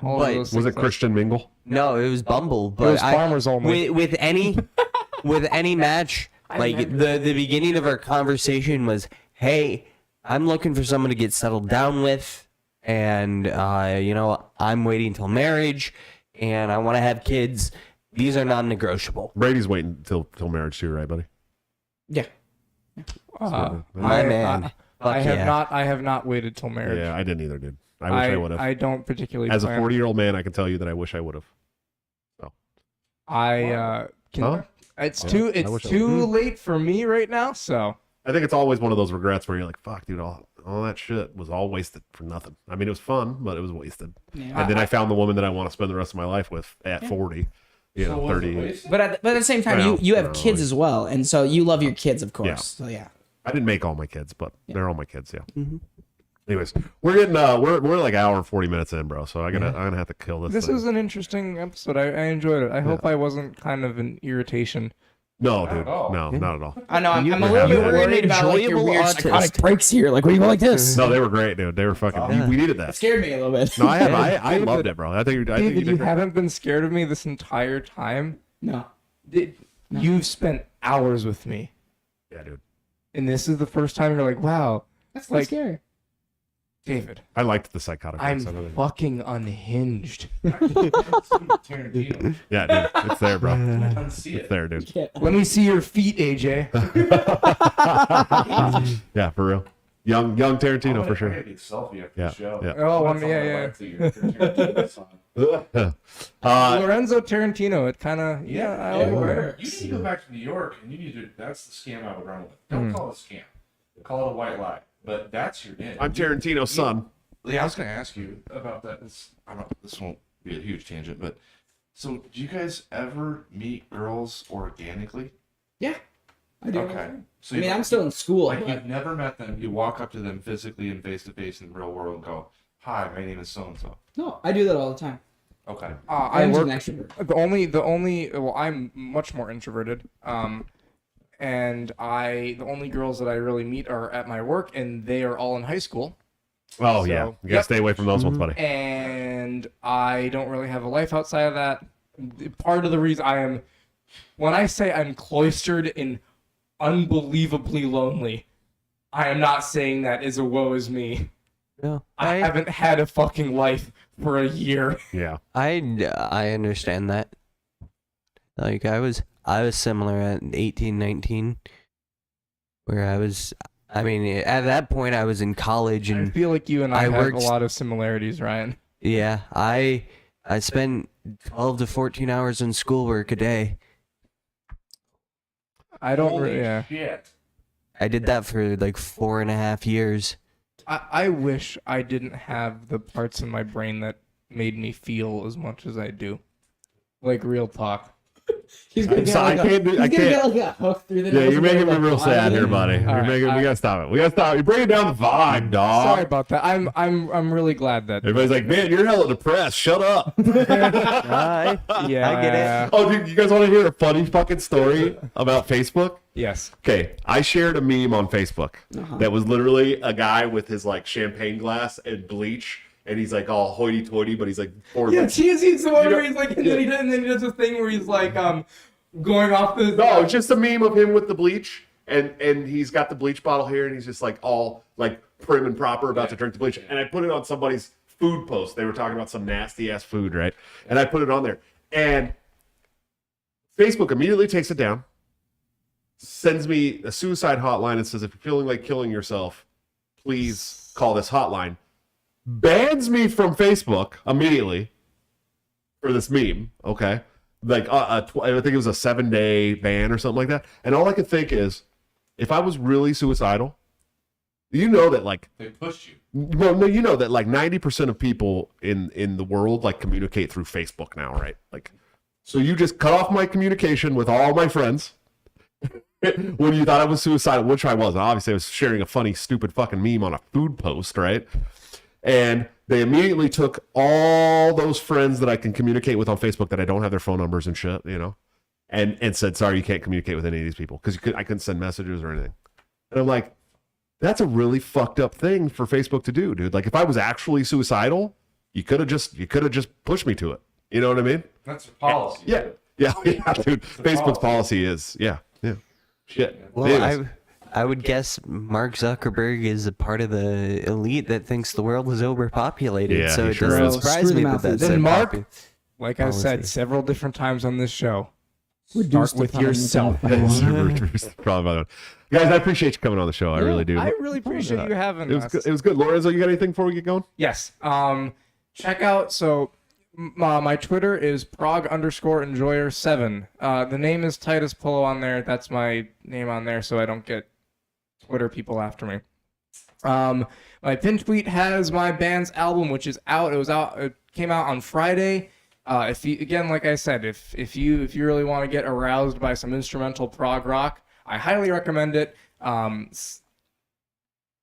all But of those. Was things it Christian Mingle? No, it was Bumble. But It was farmers only. With any match, like the beginning of our conversation was, "Hey, I'm looking for someone to get settled down with, and I'm waiting until marriage, and I want to have kids. These are non-negotiable." Brady's waiting till marriage too, right, buddy? Yeah. My man. Fuck yeah. I have not waited till marriage. Yeah, I didn't either, dude. I wish I would have. I don't particularly. As a plan. 40-year-old man, I can tell you that I wish I would have. Can. Huh? It's Yeah, too. I It's wish I too late for me right now. So I think it's always one of those regrets where you're like, "Fuck, dude, all that shit was all wasted for nothing." I mean, it was fun, but it was wasted. Yeah. And then I found the woman that I want to spend the rest of my life with at 40. You know, 30. But at the same time, Well, you have no, kids like- as well, and so you love your kids, of course. Yeah. So yeah. I didn't make all my kids, but they're all my kids. Yeah. Anyways, we're getting we're like an hour and 40 minutes in, bro. So I'm gonna have to kill this. this thing. was an interesting episode. I enjoyed it. I hope I wasn't kind of an irritation. No, dude. No, not at all. I know. I'm a were little bit having worried about like your enjoyable weird autism. psychotic breaks here. Like, what do you go like this? No, they were great, dude. They were fucking. We needed It that. scared me a little bit. No, I loved it, bro. I think you David, you did great. haven't been scared of me this entire time. No. You've spent hours with me, Yeah, dude. and this is the first time you're like, "Wow, That's like- scary. David, I liked the psychotic. I'm parts. I really- fucking unhinged." Tarantino. Yeah, dude. It's there, bro. I don't see It's it. there, dude. Let me see your feet, AJ. Yeah, for real. Young Tarantino for I sure. get a big selfie after Yeah, the show. yeah. Oh, That's all yeah, I yeah. like to your Tarantino song. Lorenzo Tarantino. It kind of I like it. You need to go back to New York, and you need to. That's the scam I would run with. Don't call it a scam. They call it a white lie, but that's your in. I'm Tarantino's son. Yeah, I was going to ask you about that. I don't. This won't be a huge tangent, but so do you guys ever meet girls organically? Yeah, I do. Okay. So I mean, I'm still in school. like but- you've never met them. You walk up to them physically and face to face in the real world and go, "Hi, my name is so and so." No, I do that all the time. Okay. I I'm just work an extrovert. the only well, I'm much more introverted. And the only girls that I really meet are at my work, and they are all in high school. Oh So, yeah, you gotta yep. stay away from those ones, buddy. And I don't really have a life outside of that. Part of the reason when I say I'm cloistered and unbelievably lonely, I am not saying that as a woe is me. No, I haven't had a fucking life for a year. Yeah. I understand that. Like I was similar at 18, 19, where I mean, at that point I was in college I and feel like you and I I have worked- a lot of similarities, Ryan. yeah, I spent 12 to 14 hours in schoolwork a day. I don't Holy yeah. shit. I did that for like 4.5 years. I wish I didn't have the parts in my brain that made me feel as much as I do. Like real talk. He's gonna get I like can't do. he's I gonna get can't. like a hook through the Yeah, nose you're and making me like, real sad here, buddy. All You're right, making. We I- gotta stop it. We gotta stop. You're bringing down the vibe, dog. Sorry about that. I'm really glad that. Everybody's like, man, you're hella depressed. Shut up. I get it. Oh, dude, you guys want to hear a funny fucking story about Facebook? Yes. Okay, I shared a meme on Facebook that was literally a guy with his like champagne glass and bleach, and he's like all hoity-toity, but he's like, or Yeah, like, Cheesy's the one You know- where he's like, and then he does this thing where he's like, going off the. no, it's just a meme of him with the bleach, and he's got the bleach bottle here, and he's just like all like prim and proper about to drink the bleach, and I put it on somebody's food post. They were talking about some nasty ass food, right? And I put it on there, and Facebook immediately takes it down, sends me a suicide hotline, and says, if you're feeling like killing yourself, please call this hotline. Bans me from Facebook immediately for this meme. Okay. Like I think it was a 7-day ban or something like that. And all I could think is, if I was really suicidal, you know that like, They pushed you. well, no, you know that like 90% of people in the world like communicate through Facebook now, right? Like, so you just cut off my communication with all my friends when you thought I was suicidal, which I wasn't. Obviously, I was sharing a funny, stupid fucking meme on a food post, right? And they immediately took all those friends that I can communicate with on Facebook that I don't have their phone numbers and shit, you know, and said, sorry, you can't communicate with any of these people because I couldn't send messages or anything. And I'm like, that's a really fucked up thing for Facebook to do, dude. Like, if I was actually suicidal, you could have just pushed me to it. You know what I mean? That's your policy. Yeah, dude. Facebook's policy is, yeah. Shit. Well, Anyways. I would guess Mark Zuckerberg is a part of the elite that thinks the world is overpopulated. Yeah, so he it sure doesn't is. surprise Screw me the that mouth. that's Then a Mark- popu- Like I said Policy. several different times on this show, Reduce start the with time yourself. Probably by the way. Guys, I appreciate you coming on the show. I really do. I really appreciate you having It was us. good. It was good. Lorenzo, you got anything before we get going? Yes. Check out my Twitter is prog_enjoyer7. The name is Titus Polo on there. That's my name on there, so I don't get Twitter people after me. My pin tweet has my band's album, which is out. It came out on Friday. If you, again, like I said, if you really want to get aroused by some instrumental prog rock, I highly recommend it.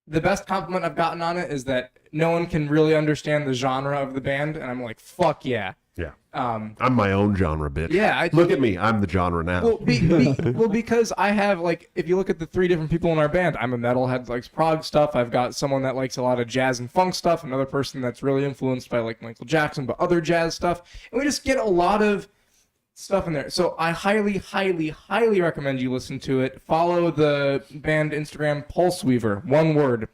The best compliment I've gotten on it is that no one can really understand the genre of the band, and I'm like, fuck yeah. Yeah. I'm my own genre, bitch. Yeah, Look at me. I'm the genre now. Well, because I have, like, if you look at the 3 different people in our band, I'm a metalhead that likes prog stuff. I've got someone that likes a lot of jazz and funk stuff, another person that's really influenced by, like, Michael Jackson, but other jazz stuff. And we just get a lot of stuff in there. So I highly, highly, highly recommend you listen to it. Follow the band Instagram, Pulse Weaver, one word.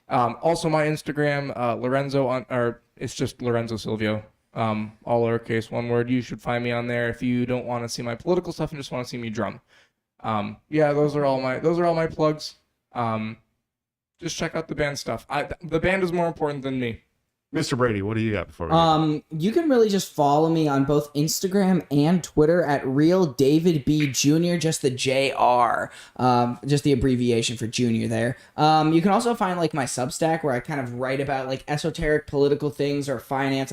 Also, my Instagram, Lorenzo, or it's just Lorenzo Silvio. All lowercase, one word. You should find me on there if you don't want to see my political stuff and just want to see me drum. Yeah, those are all my plugs. Just check out the band stuff. The band is more important than me. Mr. Brady, what do you got before we You can really just follow me on both Instagram and Twitter at Real David B Jr. Just the JR, just the abbreviation for Junior there. You can also find like my Substack where I kind of write about like esoteric political things or finance.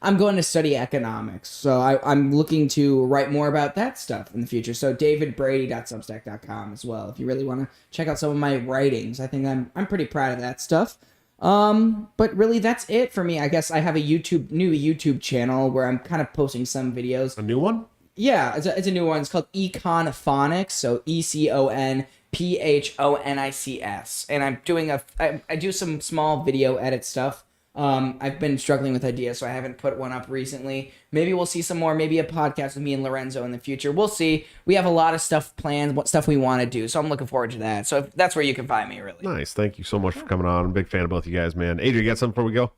I'm going to study economics, so I'm looking to write more about that stuff in the future. So davidbrady.substack.com as well if you really want to check out some of my writings. I think I'm pretty proud of that stuff. But really that's it for me. I guess I have a new YouTube channel where I'm kind of posting some videos. A new one? Yeah, it's a new one. It's called Econphonics, so ECONPHONICS. And I'm doing I do some small video edit stuff. I've been struggling with ideas, so I haven't put one up recently. Maybe we'll see some more, maybe a podcast with me and Lorenzo in the future. We'll see. We have a lot of stuff planned, what stuff we want to do, so I'm looking forward to that. So that's where you can find me, really. Nice. Thank you so much for coming on. I'm a big fan of both you guys, man. Adrian, you got something before we go?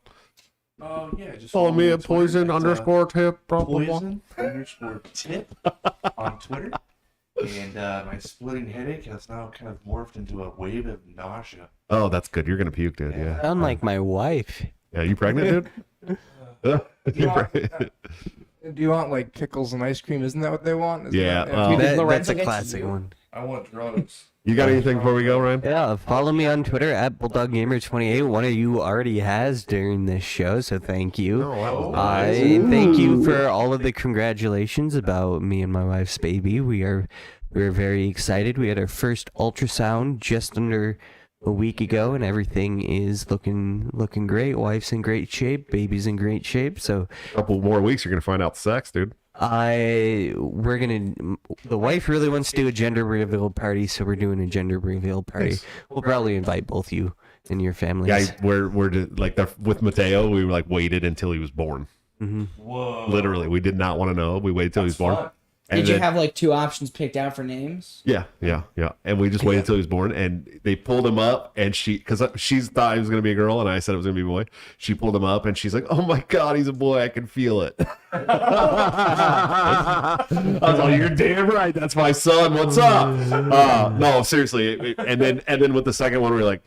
Yeah, just Follow me on at Twitter. poison It's, underscore tip. Blah, blah, blah. Poison underscore tip on Twitter. And my splitting headache has now kind of morphed into a wave of nausea. Oh, that's good. You're going to puke, dude. Yeah. Sound like my wife. Yeah, you pregnant, dude? You pregnant? Do you want like pickles and ice cream? Isn't that what they want? Isn't Yeah, that- well, Do you think That's Lorenzo a gets classic you? one. I want drugs. You got anything before we go, Ryan? Yeah, follow me on Twitter at BulldogGamer28. One of you already has during this show, so thank you. Oh, that was I thank you for all of the congratulations about me and my wife's baby. We're very excited. We had our first ultrasound just under a week ago, and everything is looking great. Wife's in great shape, baby's in great shape. So a couple more weeks, you're going to find out sex, dude. the wife really wants to do a gender reveal party, so we're doing a gender reveal party. Nice. We'll probably invite both you and your families. Yeah, with Mateo, we like waited until he was born. Whoa. Literally, we did not want to know. We waited till he was born. fun. And Did you then- have like 2 options picked out for names? Yeah. And we just waited till he was born, and they pulled him up, and because she thought he was going to be a girl, and I said it was going to be a boy. She pulled him up, and she's like, "Oh my God, he's a boy! I can feel it." I was like, "You're damn right. That's my son. What's up?" No, seriously. And then with the second one, we were like,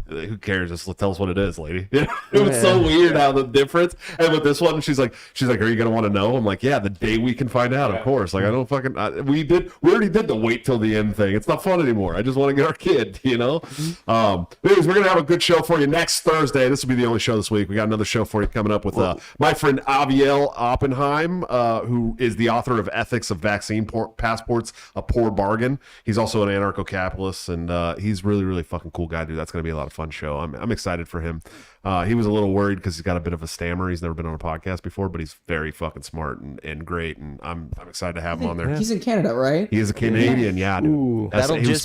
"Who cares? Just tell us what it is, lady." It was so weird how the difference. And with this one, she's like, "Are you gonna want to know?" I'm like, "Yeah, the day we can find out, of course." Like, I don't fucking. We already did the wait till the end thing. It's not fun anymore. I just want to get our kid, you know. Anyways, we're gonna have a good show for you next Thursday. This will be the only show this week. We got another show for you coming up with my friend Aviel Oppenheim, who is the author of Ethics of Vaccine Passports: A Poor Bargain. He's also an anarcho-capitalist, and he's really, really fucking cool guy, dude. That's gonna be a lot of fun show. I'm excited for him. He was a little worried because he's got a bit of a stammer. He's never been on a podcast before, but he's very fucking smart and great, and I'm excited to have him on there. He's in Canada, right? He is a Canadian, yeah, dude. Ooh, that'll Who just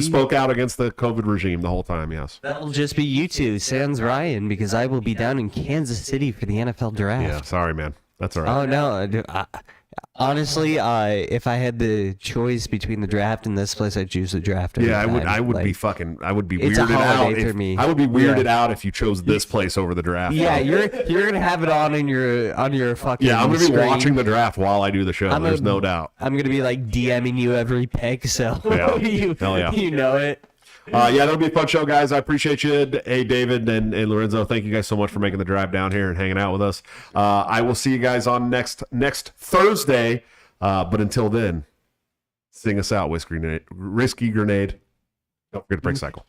spoke out against the COVID regime the whole time. Yes. That'll just be you two, sans Ryan, because I will be down in Kansas City for the NFL draft. Yeah. Sorry, man. That's all right. Oh no! Honestly, if I had the choice between the draft and this place, I'd choose the draft. every Yeah, I would. time. I would be Like, fucking. I would be it's a weirded out. holiday for me. I would be weirded Yeah. out if you chose this place over the draft. Yeah, you're gonna have it on your fucking. Yeah, I'm gonna be screen. watching the draft while I do the show. There's no doubt. I'm gonna be like DMing you every pick, so Yeah. you, Hell yeah. you know it. Yeah, that'll be a fun show, guys. I appreciate you. Hey, David and Lorenzo, thank you guys so much for making the drive down here and hanging out with us. I will see you guys on next Thursday. But until then, sing us out, Risky Grenade. Don't forget to break cycle.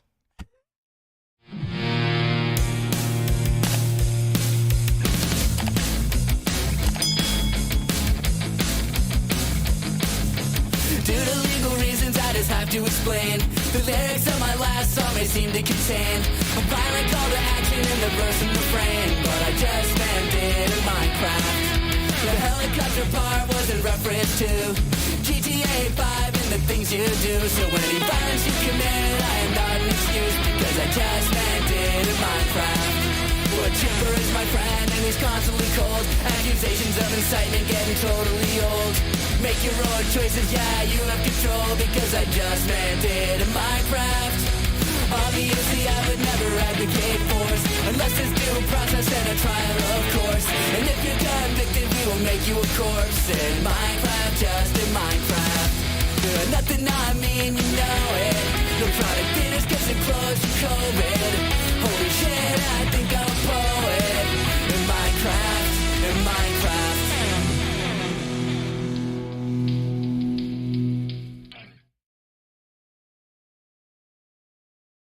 Due to legal reasons, I just have to explain. The lyrics of my last song may seem to contain a violent call to action in the verse and refrain, but I just meant it in Minecraft. The helicopter part was in reference to GTA 5 and the things you do. So any violence you commit, I am not an excuse, because I just meant it in Minecraft. But Chipper is my friend and he's constantly cold. Accusations of incitement getting totally old. Make your own choices, yeah, you have control, because I just meant it in Minecraft. Obviously I would never advocate force, unless there's due process and a trial, of course. And if you're convicted, we will make you a corpse in Minecraft, just in Minecraft. Nothing I mean, you know it. No product dinners, cause it closed for COVID.